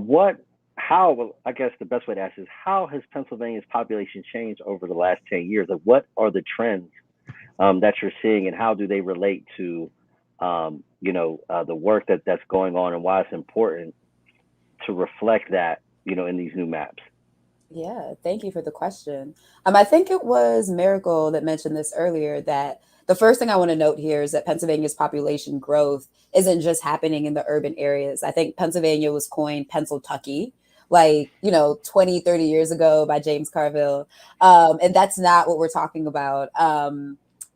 S1: guess the best way to ask is, how has Pennsylvania's population changed over the last 10 years? Like, what are the trends that you're seeing, and how do they relate to the work that's going on, and why it's important to reflect that in these new maps?
S4: Yeah, thank you for the question. I think it was Miracle that mentioned this earlier, that the first thing I want to note here is that Pennsylvania's population growth isn't just happening in the urban areas. I think Pennsylvania was coined Pennsyltucky, like, 20, 30 years ago by James Carville. And that's not what we're talking about.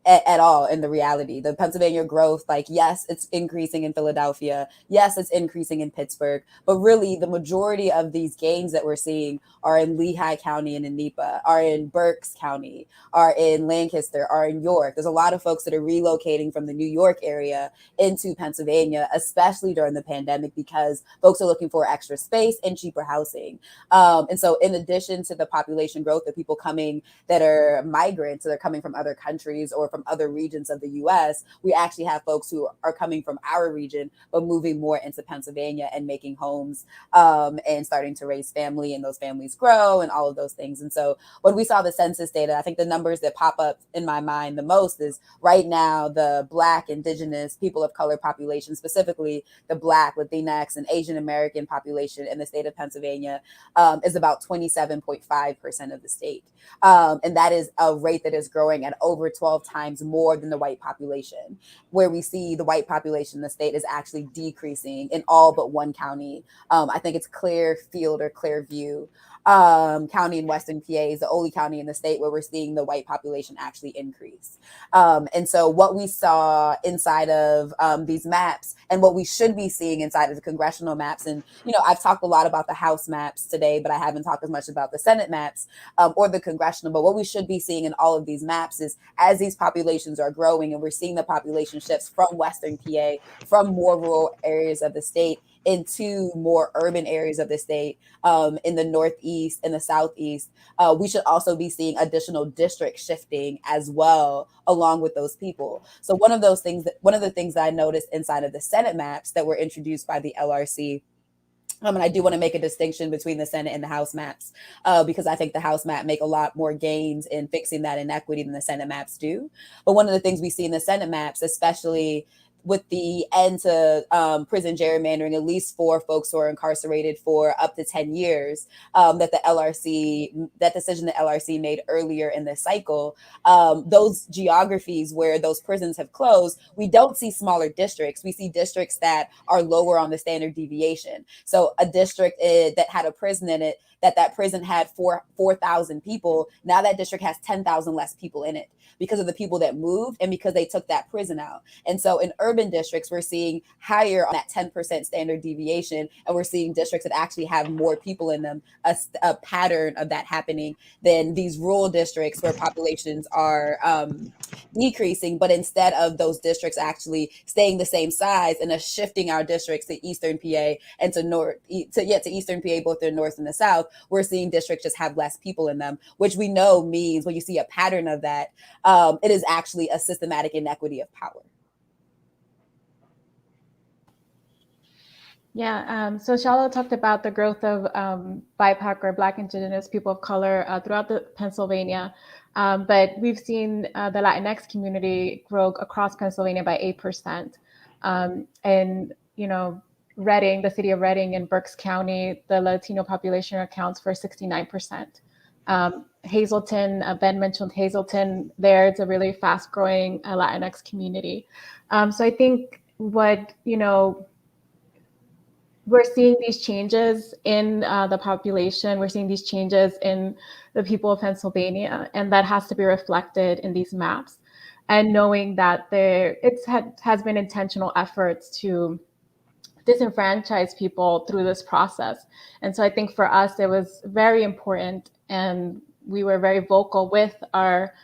S4: At all in the reality. The Pennsylvania growth, like, yes, it's increasing in Philadelphia. Yes, it's increasing in Pittsburgh. But really, the majority of these gains that we're seeing are in Lehigh County and in Nepa, are in Berks County, are in Lancaster, are in York. There's a lot of folks that are relocating from the New York area into Pennsylvania, especially during the pandemic, because folks are looking for extra space and cheaper housing. And so in addition to the population growth of people coming that are migrants, so they're coming from other countries or from other regions of the US, we actually have folks who are coming from our region, but moving more into Pennsylvania and making homes and starting to raise family, and those families grow and all of those things. And so when we saw the census data, I think the numbers that pop up in my mind the most is right now the Black, Indigenous, people of color population, specifically the Black, Latinx, and Asian American population in the state of Pennsylvania is about 27.5% of the state. And that is a rate that is growing at over 12 times more than the white population, where we see the white population in the state is actually decreasing in all but one county. I think it's Clearfield or Clearview County in Western PA is the only county in the state where we're seeing the white population actually increase. And so what we saw inside of these maps, and what we should be seeing inside of the congressional maps, and I've talked a lot about the House maps today, but I haven't talked as much about the Senate maps or the congressional. But what we should be seeing in all of these maps is, as these populations are growing, and we're seeing the population shifts from Western PA, from more rural areas of the state into more urban areas of the state, in the Northeast and the Southeast, we should also be seeing additional district shifting as well, along with those people. So one of the things that I noticed inside of the Senate maps that were introduced by the LRC, and I do want to make a distinction between the Senate and the House maps, because I think the House map make a lot more gains in fixing that inequity than the Senate maps do. But one of the things we see in the Senate maps, especially with the end to prison gerrymandering, at least for folks who are incarcerated for up to 10 years, that decision the LRC made earlier in the cycle, those geographies where those prisons have closed, we don't see smaller districts. We see districts that are lower on the standard deviation. So a district that had a prison in it, that prison had 4,000 people. Now that district has 10,000 less people in it because of the people that moved and because they took that prison out. And so in urban districts, we're seeing higher on that 10% standard deviation, and we're seeing districts that actually have more people in them, a pattern of that happening, than these rural districts where populations are decreasing, but instead of those districts actually staying the same size and us shifting our districts to Eastern PA and to Eastern PA, both the north and the south, we're seeing districts just have less people in them, which we know means, when you see a pattern of that, it is actually a systematic inequity of power.
S5: Yeah, so Shallow talked about the growth of BIPOC or Black, Indigenous, people of color throughout Pennsylvania, but we've seen the Latinx community grow across Pennsylvania by 8%. And, Reading, the city of Reading in Berks County, the Latino population accounts for 69%. Hazleton, Ben mentioned Hazleton there. It's a really fast growing Latinx community. So I think what, we're seeing these changes in the population. We're seeing these changes in the people of Pennsylvania, and that has to be reflected in these maps. And knowing that has been intentional efforts to disenfranchise people through this process. And so I think for us, it was very important, and we were very vocal with our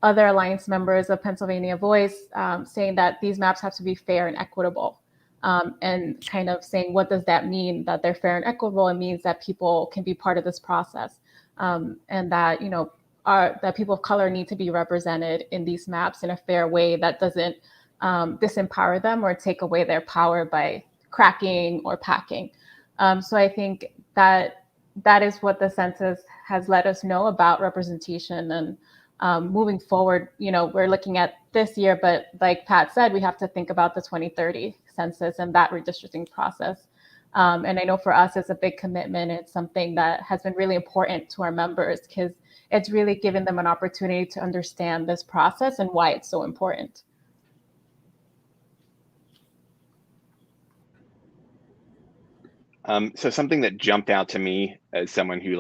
S5: other alliance members of Pennsylvania Voice, saying that these maps have to be fair and equitable. And kind of saying, what does that mean that they're fair and equitable? It means that people can be part of this process. and that, that people of color need to be represented in these maps in a fair way that doesn't disempower them or take away their power by cracking or packing. So I think that is what the census has let us know about representation. And moving forward, we're looking at this year, but like Pat said, we have to think about the 2030 census and that redistricting process. And I know for us, it's a big commitment. It's something that has been really important to our members because it's really given them an opportunity to understand this process and why it's so important.
S6: So something that jumped out to me as someone who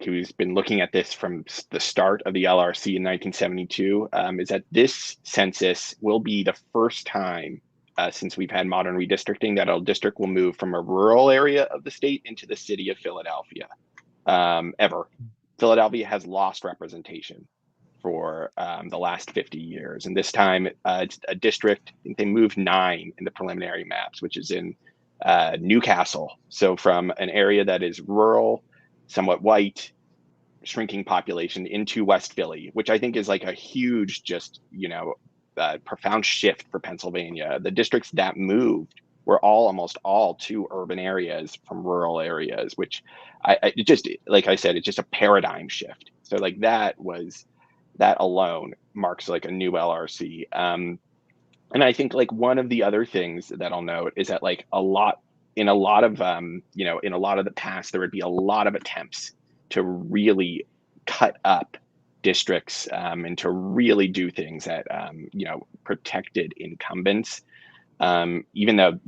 S6: who's been looking at this from the start of the LRC in 1972 is that this census will be the first time since we've had modern redistricting that a district will move from a rural area of the state into the city of Philadelphia ever. Philadelphia has lost representation for the last 50 years. And this time it's a district, I think they moved 9 in the preliminary maps, which is in Newcastle. So from an area that is rural, somewhat white, shrinking population into West Philly, which I think is like a huge, profound shift for Pennsylvania. The districts that moved were almost all to urban areas from rural areas, which it just, like I said, it's just a paradigm shift. So like that alone marks like a new LRC. And I think like one of the other things that I'll note is that like in a lot of the past, there would be a lot of attempts to really cut up districts and to really do things that, protected incumbents. Even though,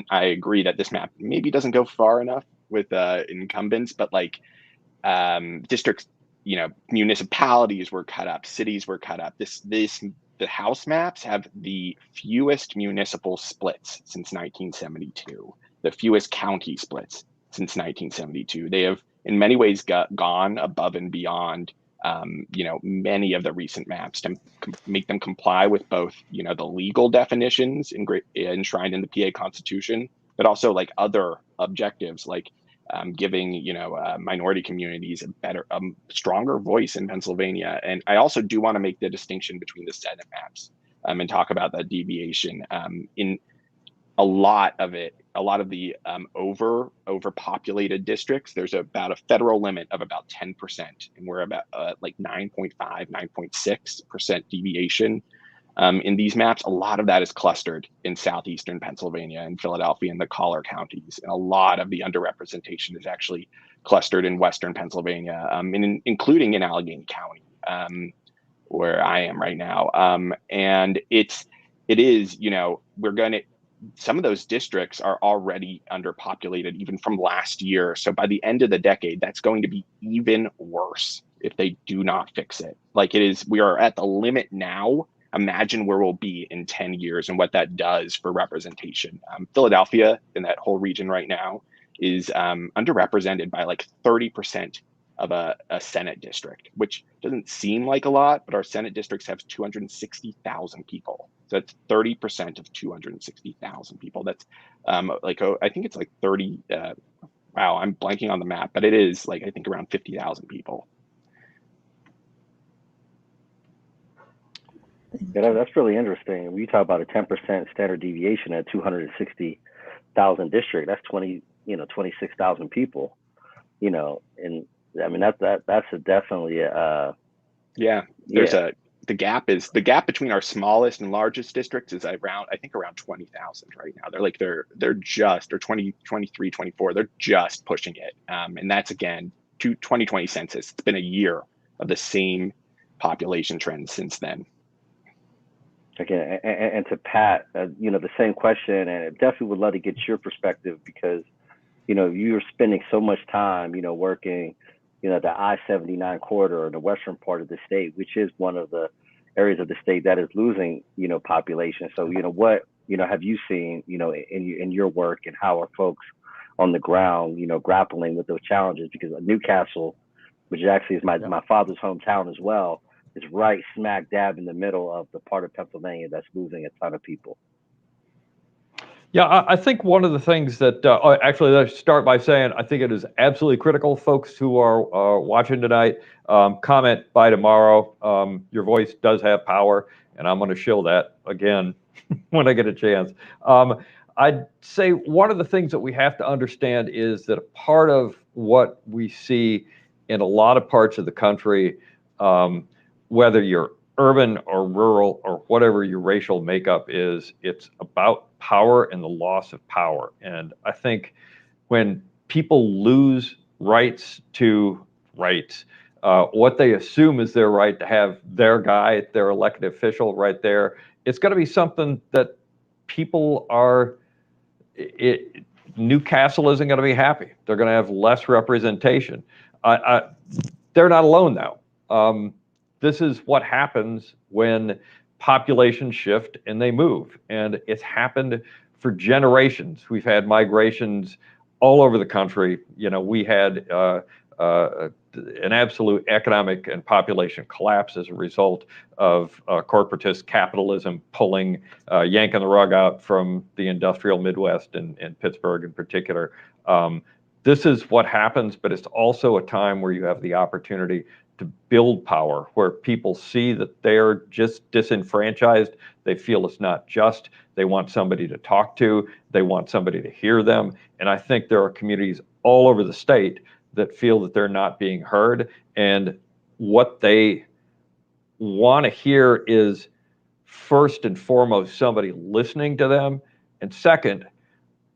S6: I agree that this map maybe doesn't go far enough with incumbents, but like districts, municipalities were cut up, cities were cut up. The House maps have the fewest municipal splits since 1972, the fewest county splits since 1972. They have in many ways gone above and beyond, many of the recent maps to make them comply with both, the legal definitions enshrined in the PA Constitution, but also like other objectives like giving minority communities a stronger voice in Pennsylvania. And I also do want to make the distinction between the Senate maps and talk about that deviation. In a lot of the overpopulated districts, there's about a federal limit of about 10%, and we're about like 9.5, 9.6% deviation. In these maps, a lot of that is clustered in southeastern Pennsylvania and Philadelphia and the collar counties. And a lot of the underrepresentation is actually clustered in western Pennsylvania, including in Allegheny County, where I am right now. And it is, some of those districts are already underpopulated even from last year. So by the end of the decade, that's going to be even worse if they do not fix it. Like it is, we are at the limit now. Imagine where we'll be in 10 years and what that does for representation. Philadelphia in that whole region right now is underrepresented by like 30% of a Senate district, which doesn't seem like a lot, but our Senate districts have 260,000 people. So that's 30% of 260,000 people. That's I think it's like 30, wow, I'm blanking on the map, but it is like, I think around 50,000 people.
S1: Yeah, that's really interesting. We talk about a 10% standard deviation at 260,000 district. That's 26,000 people. And I mean that's definitely
S6: there's the gap between our smallest and largest districts is around 20,000 right now. They're just, or 20, 23, 24, they're just pushing it. And that's again to 2020 census. It's been a year of the same population trends since then.
S1: Again, and to Pat, the same question, and I definitely would love to get your perspective because, you're spending so much time, working, the I-79 corridor in the western part of the state, which is one of the areas of the state that is losing, population. So, what, have you seen, in your work, and how are folks on the ground, grappling with those challenges? Because Newcastle, which actually is my father's hometown as well, is right smack dab in the middle of the part of Pennsylvania that's losing a ton of people.
S3: Yeah, I think one of the things that, actually, let's start by saying I think it is absolutely critical, folks who are watching tonight, comment by tomorrow. Your voice does have power, and I'm going to show that again when I get a chance. I'd say one of the things that we have to understand is that a part of what we see in a lot of parts of the country, whether you're urban or rural or whatever your racial makeup is, it's about power and the loss of power. And I think when people lose rights to rights, what they assume is their right to have their guy, their elected official right there, it's going to be something that people are, Newcastle isn't going to be happy. They're going to have less representation. They're not alone now. This is what happens when populations shift and they move. And it's happened for generations. We've had migrations all over the country. You know, we had an absolute economic and population collapse as a result of corporatist capitalism pulling, yanking the rug out from the industrial Midwest and Pittsburgh in particular. This is what happens, but it's also a time where you have the opportunity to build power, where people see that they're just disenfranchised. They feel it's not just. They want somebody to talk to. They want somebody to hear them. And I think there are communities all over the state that feel that they're not being heard. And what they want to hear is, first and foremost, somebody listening to them. And second,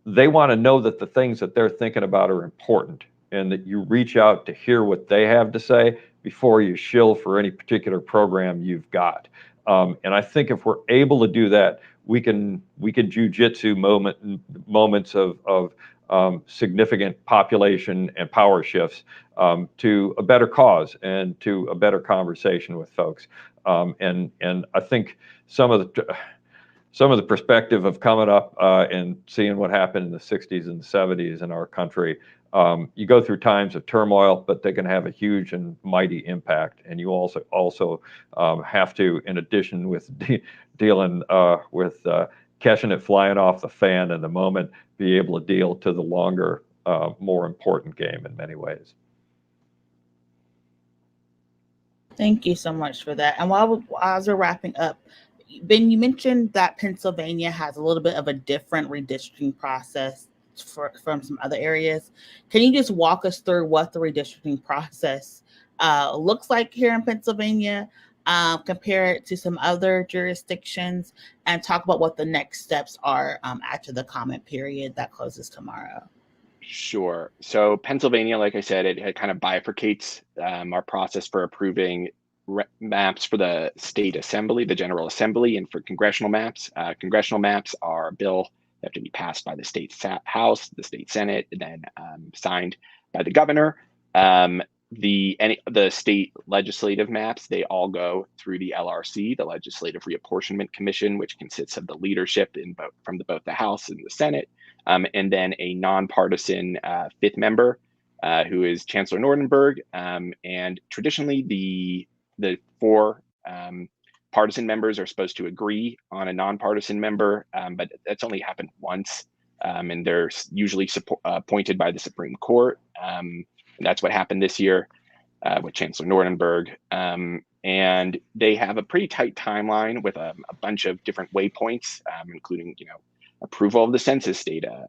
S3: they want to know that the things that they're thinking about are important and that you reach out to hear what they have to say before you shill for any particular program you've got. And I think if we're able to do that, we can jujitsu moments of significant population and power shifts to a better cause and to a better conversation with folks. And I think some of the perspective of coming up and seeing what happened in the 60s and the 70s in our country, you go through times of turmoil, but they can have a huge and mighty impact. And you also have to, in addition with dealing with catching it flying off the fan in the moment, be able to deal to the longer, more important game in many ways.
S2: Thank you so much for that. And as we're wrapping up, Ben, you mentioned that Pennsylvania has a little bit of a different redistricting process from some other areas. Can you just walk us through what the redistricting process looks like here in Pennsylvania, compare it to some other jurisdictions, and talk about what the next steps are after the comment period that closes tomorrow?
S6: Sure. So Pennsylvania, like I said, it kind of bifurcates our process for approving maps for the state assembly, the General Assembly, and for congressional maps. Congressional maps are a bill that have to be passed by the state House, the state Senate, and then signed by the governor. The state legislative maps, they all go through the LRC, the Legislative Reapportionment Commission, which consists of the leadership from both the House and the Senate, and then a nonpartisan fifth member, who is Chancellor Nordenberg. And traditionally, the four partisan members are supposed to agree on a nonpartisan member, but that's only happened once, and they're usually appointed by the Supreme Court. And that's what happened this year with Chancellor Nordenberg. And they have a pretty tight timeline with a bunch of different waypoints, including, approval of the census data.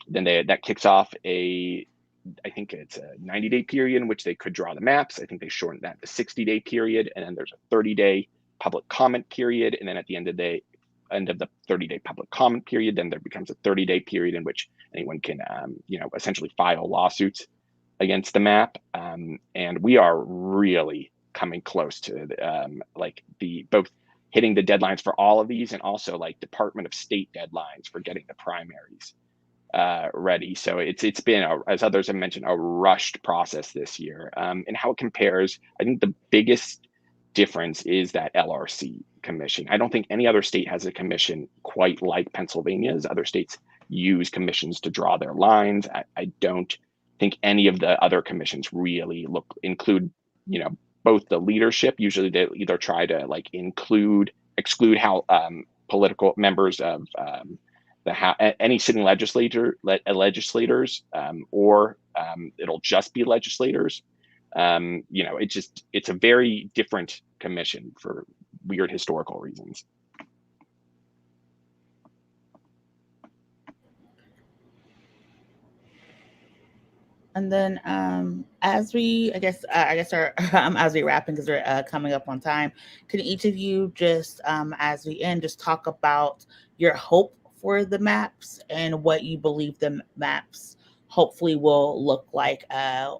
S6: Then that kicks off I think it's a 90-day period in which they could draw the maps. I think they shortened that to 60-day period. And then there's a 30-day public comment period. And then at the end of the 30-day public comment period, then there becomes a 30-day period in which anyone can, essentially file lawsuits against the map. And we are really coming close to both hitting the deadlines for all of these and also like Department of State deadlines for getting the primaries ready. So it's been, as others have mentioned, a rushed process this year. And how it compares, I think the biggest difference is that LRC commission. I don't think any other state has a commission quite like Pennsylvania's. Other states use commissions to draw their lines. I don't think any of the other commissions really include, both the leadership. Usually they either try to exclude how political members of any sitting legislators, or it'll just be legislators. It's a very different commission for weird historical reasons.
S2: And then as we, as we wrap, because we're coming up on time, can each of you just, as we end, just talk about your hope for the maps and what you believe the maps hopefully will look like at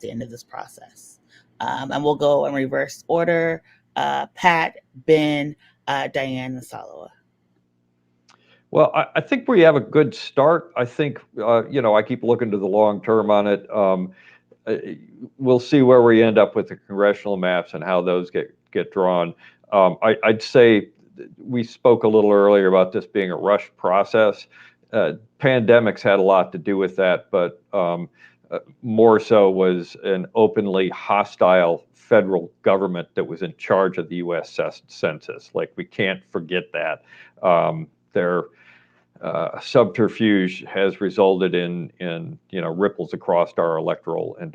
S2: the end of this process. And we'll go in reverse order. Pat, Ben, Diane, and Salewa.
S3: Well, I think we have a good start. I think, I keep looking to the long term on it. We'll see where we end up with the congressional maps and how those get drawn. I'd say we spoke a little earlier about this being a rushed process. Pandemics had a lot to do with that, but more so was an openly hostile federal government that was in charge of the U.S. Census. Like, we can't forget that. Their subterfuge has resulted in ripples across our electoral and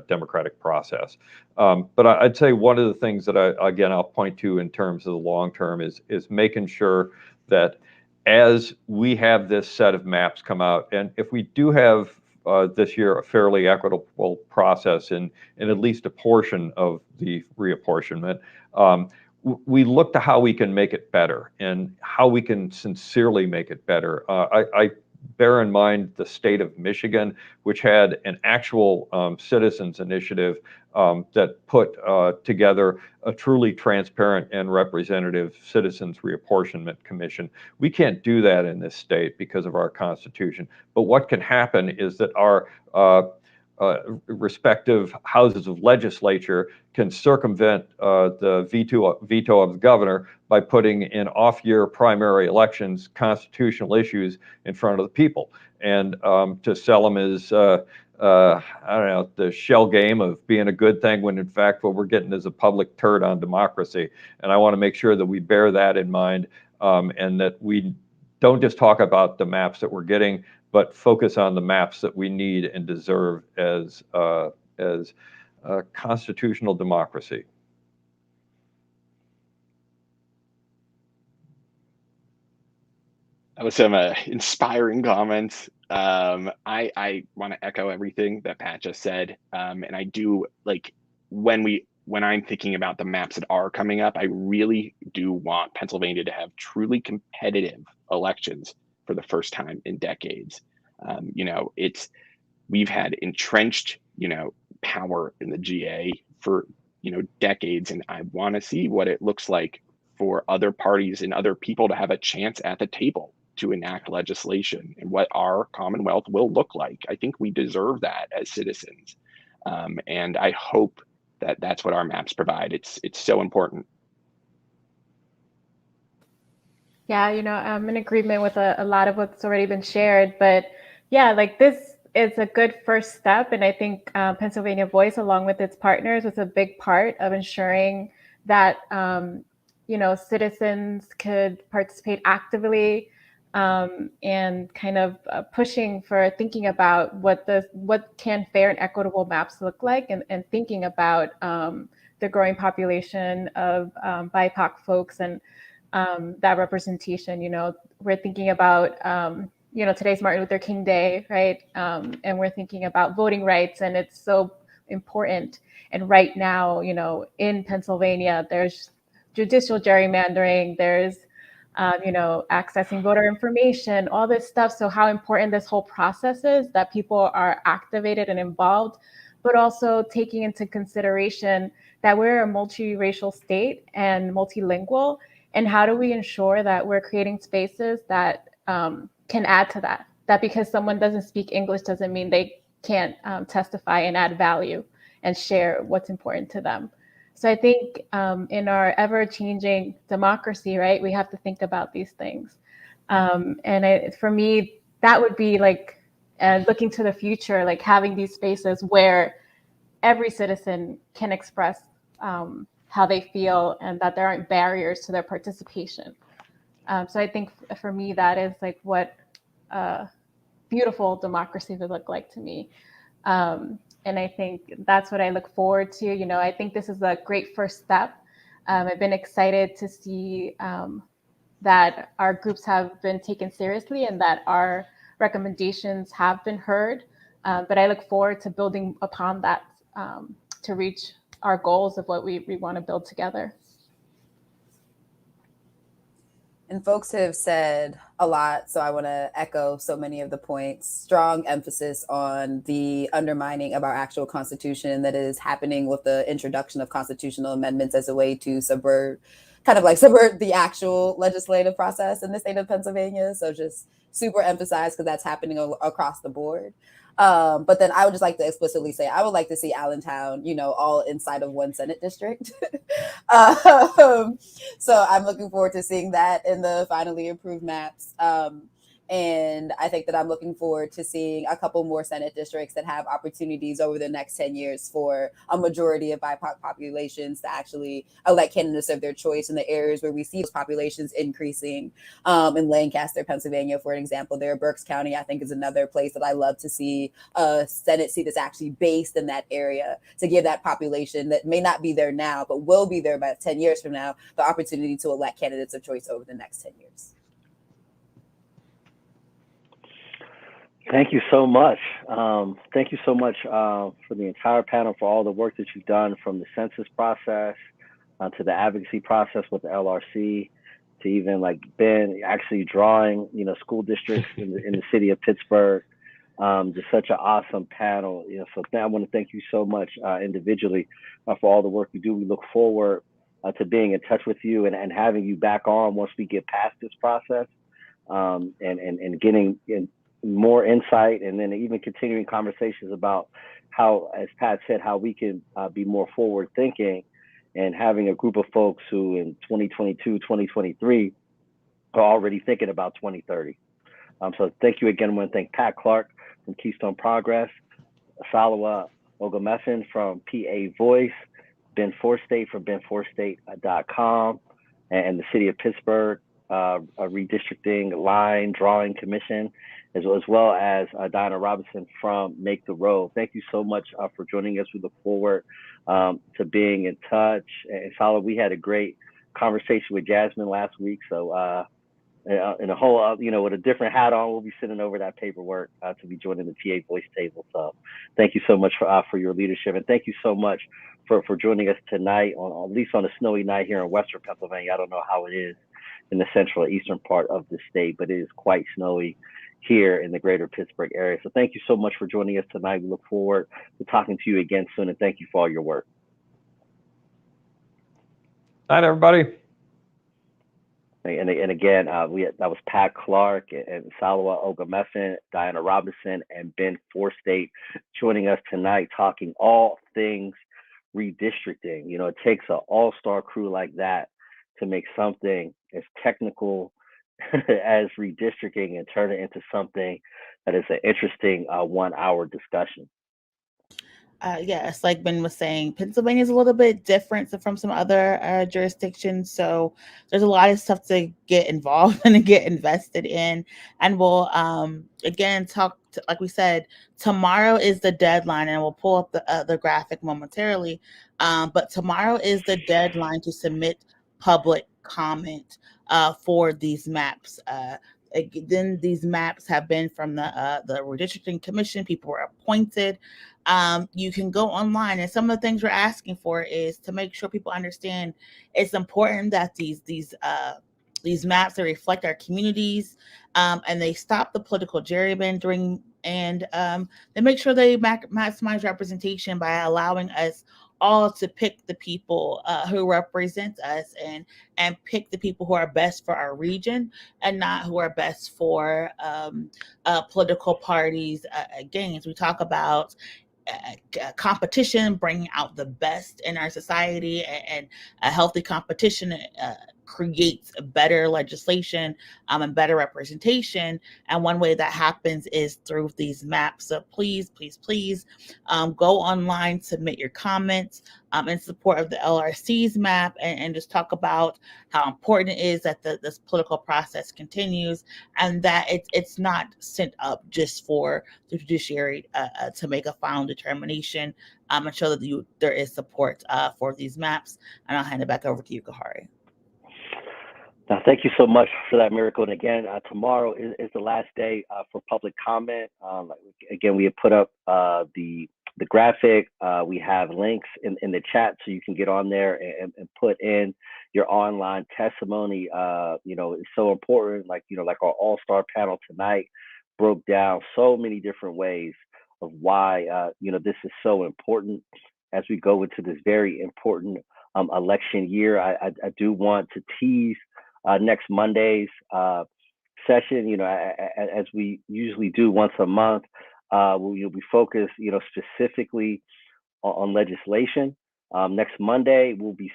S3: democratic process. But I'd say one of the things that I'll point to in terms of the long term is making sure that as we have this set of maps come out, and if we do have this year a fairly equitable process in at least a portion of the reapportionment, we look to how we can make it better and how we can sincerely make it better. I bear in mind the state of Michigan, which had an actual citizens initiative that put together a truly transparent and representative citizens reapportionment commission. We can't do that in this state because of our Constitution. But what can happen is that our respective houses of legislature can circumvent the veto of the governor by putting in off-year primary elections constitutional issues in front of the people, and to sell them as the shell game of being a good thing, when in fact what we're getting is a public turd on democracy. And I want to make sure that we bear that in mind, and that we don't just talk about the maps that we're getting, but focus on the maps that we need and deserve as constitutional democracy.
S6: That was some inspiring comments. I want to echo everything that Pat just said, and I do, like, when I'm thinking about the maps that are coming up, I really do want Pennsylvania to have truly competitive elections for the first time in decades. We've had entrenched, power in the GA for, decades, and I want to see what it looks like for other parties and other people to have a chance at the table to enact legislation and what our Commonwealth will look like. I think we deserve that as citizens, and I hope that that's what our maps provide. It's so important.
S5: Yeah, I'm in agreement with a lot of what's already been shared, but yeah, like, this is a good first step. And I think Pennsylvania Voice, along with its partners, was a big part of ensuring that, citizens could participate actively, and kind of pushing for thinking about what can fair and equitable maps look like, and thinking about the growing population of BIPOC folks and that representation. We're thinking about, today's Martin Luther King Day, right? And we're thinking about voting rights, and it's so important. And right now, in Pennsylvania, there's judicial gerrymandering, there's, accessing voter information, all this stuff. So how important this whole process is, that people are activated and involved, but also taking into consideration that we're a multiracial state and multilingual. And how do we ensure that we're creating spaces that can add to that? That because someone doesn't speak English doesn't mean they can't testify and add value and share what's important to them. So I think in our ever-changing democracy, right, we have to think about these things. For me, that would be like looking to the future, like having these spaces where every citizen can express how they feel, and that there aren't barriers to their participation. So I think for me, that is like what beautiful democracy would look like to me. And I think that's what I look forward to. You know, I think this is a great first step. I've been excited to see that our groups have been taken seriously and that our recommendations have been heard. But I look forward to building upon that to reach our goals of what we want to build together.
S4: And folks have said a lot, so I want to echo so many of the points. Strong emphasis on the undermining of our actual constitution that is happening with the introduction of constitutional amendments as a way to subvert the actual legislative process in the state of Pennsylvania. So just super emphasized because that's happening across the board. But then I would just like to explicitly say I would like to see Allentown, you know, all inside of one Senate district. So I'm looking forward to seeing that in the finally approved maps. And I think that I'm looking forward to seeing a couple more Senate districts that have opportunities over the next 10 years for a majority of BIPOC populations to actually elect candidates of their choice in the areas where we see those populations increasing. In Lancaster, Pennsylvania, for an example, there, Berks County, I think, is another place that I love to see a Senate seat that's actually based in that area to give that population that may not be there now, but will be there by 10 years from now, the opportunity to elect candidates of choice over the next 10 years.
S1: Thank you so much. Thank you so much for the entire panel, for all the work that you've done from the census process to the advocacy process with the LRC, to even like Ben actually drawing, you know, school districts in the city of Pittsburgh. Just such an awesome panel. You know, so I want to thank you so much individually for all the work you do. We look forward to being in touch with you and having you back on once we get past this process and getting more insight, and then even continuing conversations about how, as Pat said, how we can be more forward thinking, and having a group of folks who in 2022, 2023 are already thinking about 2030. So thank you again. I want to thank Pat Clark from Keystone Progress, Salewa Ogunmefun from PA Voice, Ben Forstate from benforstate.com, and the City of Pittsburgh a redistricting line drawing commission, as well as Diana Robinson from Make the Road. Thank you so much for joining us. We look forward to being in touch. And Sala, we had a great conversation with Jasmine last week. So in a whole, you know, with a different hat on, we'll be sitting over that paperwork to be joining the PA Voice table. So thank you so much for your leadership. And thank you so much for joining us tonight, on at least on a snowy night here in Western Pennsylvania. I don't know how it is in the central or eastern part of the state, but it is quite snowy here in the greater Pittsburgh area. So thank you so much for joining us tonight. We look forward to talking to you again soon, and thank you for all your work.
S3: Night, everybody.
S1: And again, that was Pat Clark and Salewa Ogunmefun, Diana Robinson, and Ben Forstate joining us tonight, talking all things redistricting. You know, it takes an all-star crew like that to make something as technical as redistricting and turn it into something that is an interesting 1 hour discussion.
S2: Yes, like Ben was saying, Pennsylvania is a little bit different from some other jurisdictions. So there's a lot of stuff to get involved in and get invested in. And we'll, again, like we said, tomorrow is the deadline, and we'll pull up the graphic momentarily. But tomorrow is the deadline to submit public comment for these maps. Then these maps have been from the Redistricting Commission. People were appointed. You can go online, and some of the things we're asking for is to make sure people understand it's important that these maps that reflect our communities, and they stop the political gerrymandering, and they make sure they maximize representation by allowing us all to pick the people who represent us, and pick the people who are best for our region, and not who are best for political parties' gains. We talk about competition, bringing out the best in our society, and a healthy competition creates better legislation and better representation. And one way that happens is through these maps. So please, please, please go online, submit your comments in support of the LRC's map, and just talk about how important it is that this political process continues, and that it's not sent up just for the judiciary to make a final determination, and show that there is support for these maps. And I'll hand it back over to you, Kahari.
S1: Now, thank you so much for that, Miracle. And again, tomorrow is the last day for public comment. Again, we have put up the graphic. We have links in the chat, so you can get on there and put in your online testimony. It's so important. Like our all-star panel tonight broke down so many different ways of why this is so important as we go into this very important election year. I do want to tease next Monday's session. As we usually do once a month, we'll be focused, specifically on legislation. Next Monday, we'll be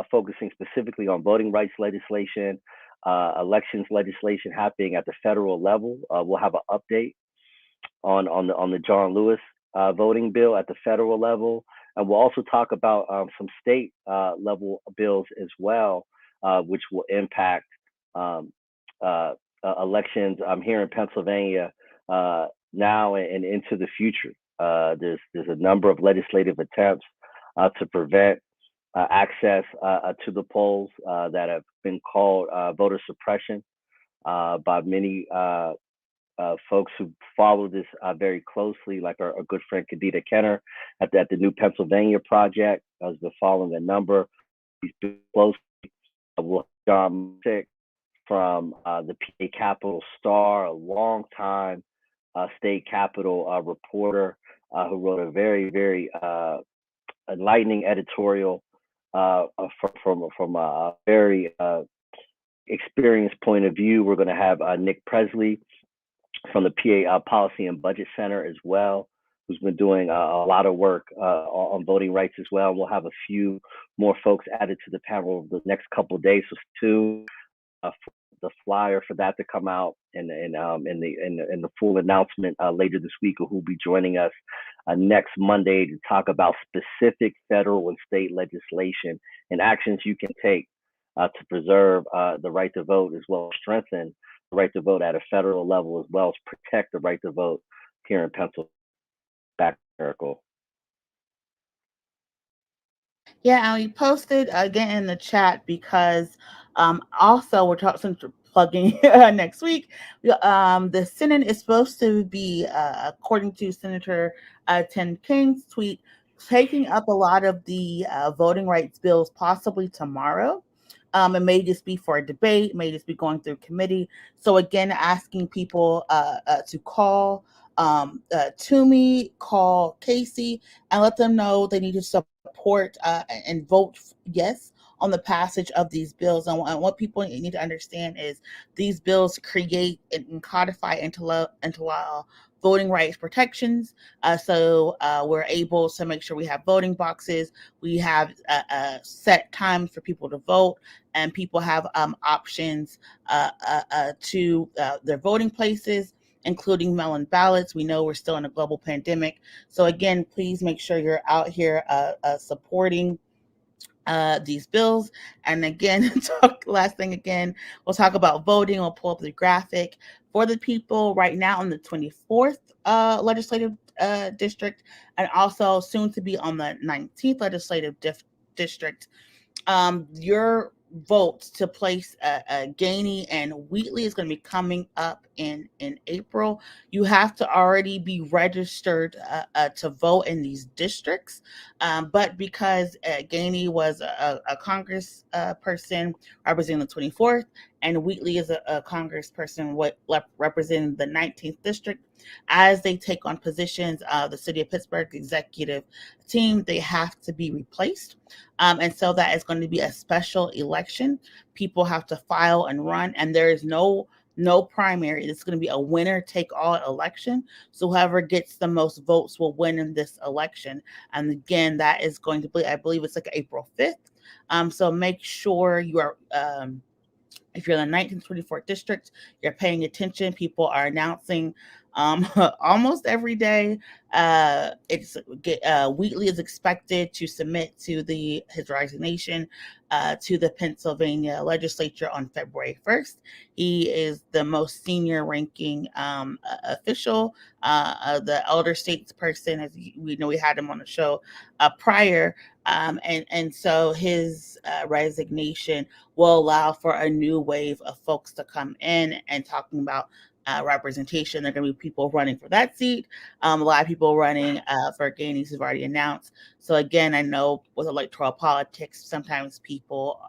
S1: focusing specifically on voting rights legislation, elections legislation happening at the federal level. We'll have an update on the John Lewis voting bill at the federal level, and we'll also talk about some state level bills as well, which will impact elections here in Pennsylvania now and into the future. There's a number of legislative attempts to prevent access to the polls that have been called voter suppression by many folks who follow this very closely, like our good friend Kadita Kenner at the New Pennsylvania Project has been following a number of these closely. We'll John Sick from the PA Capitol Star, a longtime state capitol reporter who wrote a very, very enlightening editorial from a very experienced point of view. We're going to have Nick Presley from the PA Policy and Budget Center as well, who's been doing a lot of work on voting rights as well. We'll have a few more folks added to the panel over the next couple of days. So tune for the flyer for that to come out, and the full announcement later this week of who'll be joining us next Monday to talk about specific federal and state legislation and actions you can take to preserve the right to vote, as well as strengthen the right to vote at a federal level, as well as protect the right to vote here in Pennsylvania. Back, Miracle.
S2: Yeah, and we posted again in the chat because also we're plugging next week. The Senate is supposed to be, according to Senator Tim Kane's tweet, taking up a lot of the voting rights bills possibly tomorrow. It may just be for a debate, may just be going through committee. So again, asking people to call Toomey, call Casey, and let them know they need to support and vote yes on the passage of these bills. And what people need to understand is these bills create and codify into law voting rights protections. So we're able to make sure we have voting boxes, we have set times for people to vote, and people have options to their voting places, including mail-in ballots. We know we're still in a global pandemic. So again, please make sure you're out here supporting these bills. And again, last thing again, we'll talk about voting. We'll pull up the graphic for the people right now on the 24th legislative district, and also soon to be on the 19th legislative district. Your votes to place Gainey and Wheatley is going to be coming up in April. You have to already be registered to vote in these districts, but because Gainey was a Congress person representing the 24th, and Wheatley is a Congress person representing the 19th district, as they take on positions of the City of Pittsburgh executive team, they have to be replaced. And so that is going to be a special election. People have to file and run, and there is no primary. It's going to be a winner-take-all election. So whoever gets the most votes will win in this election. And again, that is going to be, I believe it's like April 5th. So make sure you are, if you're in the 19th, 24th district, you're paying attention. People are announcing almost every day. Wheatley is expected to submit to his resignation to the Pennsylvania legislature on February 1st. He is the most senior ranking official, the elder states person, as we know we had him on the show prior. And so his resignation will allow for a new wave of folks to come in and talking about representation. There are going to be people running for that seat. A lot of people running for Gainey's who've already announced. So again, I know with electoral politics, sometimes people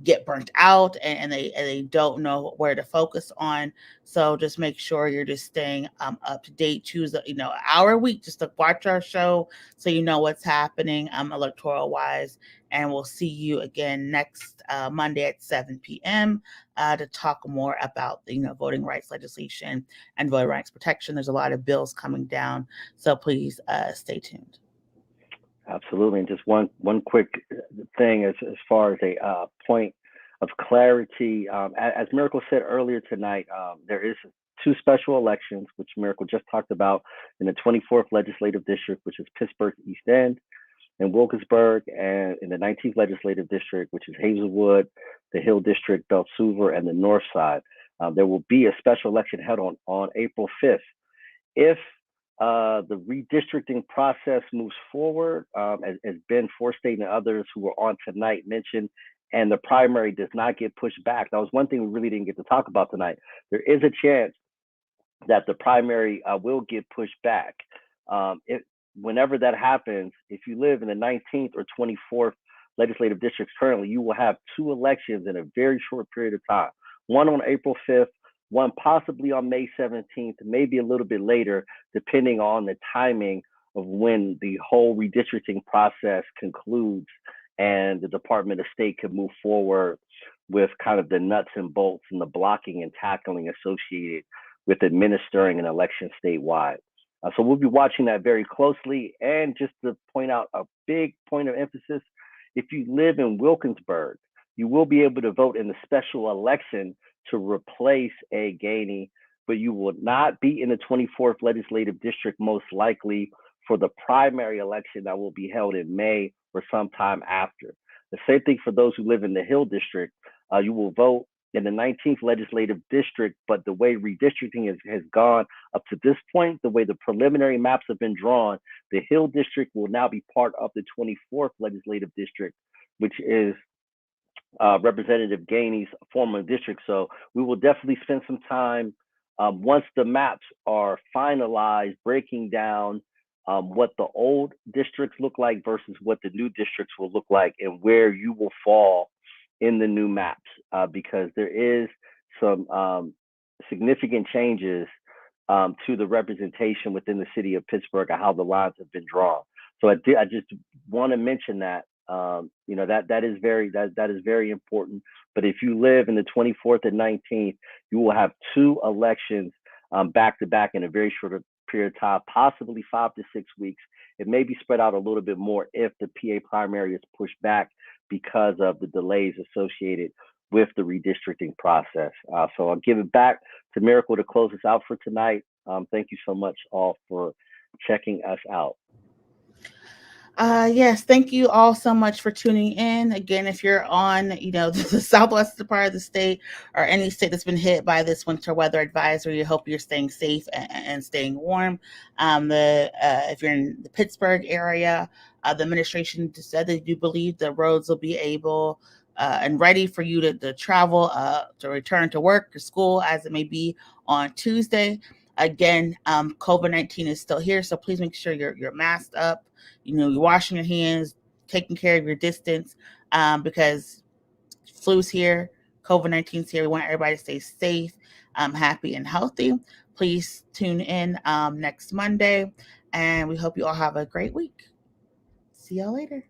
S2: get burnt out and they don't know where to focus on. So just make sure you're just staying up to date. Choose an hour a week just to watch our show so you know what's happening electoral wise. And we'll see you again next Monday at 7 p.m. To talk more about the voting rights legislation and voting rights protection. There's a lot of bills coming down, so please stay tuned.
S1: Absolutely. And just one quick thing as far as a point of clarity. As Miracle said earlier tonight, there is 2 special elections, which Miracle just talked about, in the 24th Legislative District, which is Pittsburgh East End and Wilkinsburg, and in the 19th Legislative District, which is Hazelwood, the Hill District, Beltsuver, and the North Side. There will be a special election held on April 5th. If the redistricting process moves forward, as Ben Forstate and others who were on tonight mentioned, and the primary does not get pushed back. That was one thing we really didn't get to talk about tonight. There is a chance that the primary will get pushed back. Whenever that happens, if you live in the 19th or 24th legislative districts currently, you will have 2 elections in a very short period of time. One on April 5th, one possibly on May 17th, maybe a little bit later, depending on the timing of when the whole redistricting process concludes and the Department of State can move forward with kind of the nuts and bolts and the blocking and tackling associated with administering an election statewide. So we'll be watching that very closely. And just to point out a big point of emphasis, if you live in Wilkinsburg, you will be able to vote in the special election to replace a Gainey, but you will not be in the 24th legislative district, most likely for the primary election that will be held in May or sometime after. The same thing for those who live in the Hill District. You will vote in the 19th legislative district, but the way redistricting has gone up to this point, the way the preliminary maps have been drawn, the Hill District will now be part of the 24th legislative district, which is Representative Gainey's former district. So we will definitely spend some time once the maps are finalized, breaking down what the old districts look like versus what the new districts will look like and where you will fall in the new maps, because there is some significant changes to the representation within the city of Pittsburgh and how the lines have been drawn. So I just want to mention that. That is very important. But if you live in the 24th and 19th, you will have 2 elections back to back in a very short period of time, possibly 5 to 6 weeks. It may be spread out a little bit more if the PA primary is pushed back because of the delays associated with the redistricting process. So I'll give it back to Miracle to close us out for tonight. Thank you so much all for checking us out.
S2: Yes, thank you all so much for tuning in. Again, if you're on, the southwestern part of the state or any state that's been hit by this winter weather advisory, I hope you're staying safe and staying warm. If you're in the Pittsburgh area, the administration said they do believe the roads will be able and ready for you to travel, to return to work or school as it may be on Tuesday. Again, COVID-19 is still here, so please make sure you're masked up. You're washing your hands, taking care of your distance, because flu's here, COVID-19 is here. We want everybody to stay safe, happy, and healthy. Please tune in next Monday, and we hope you all have a great week. See y'all later.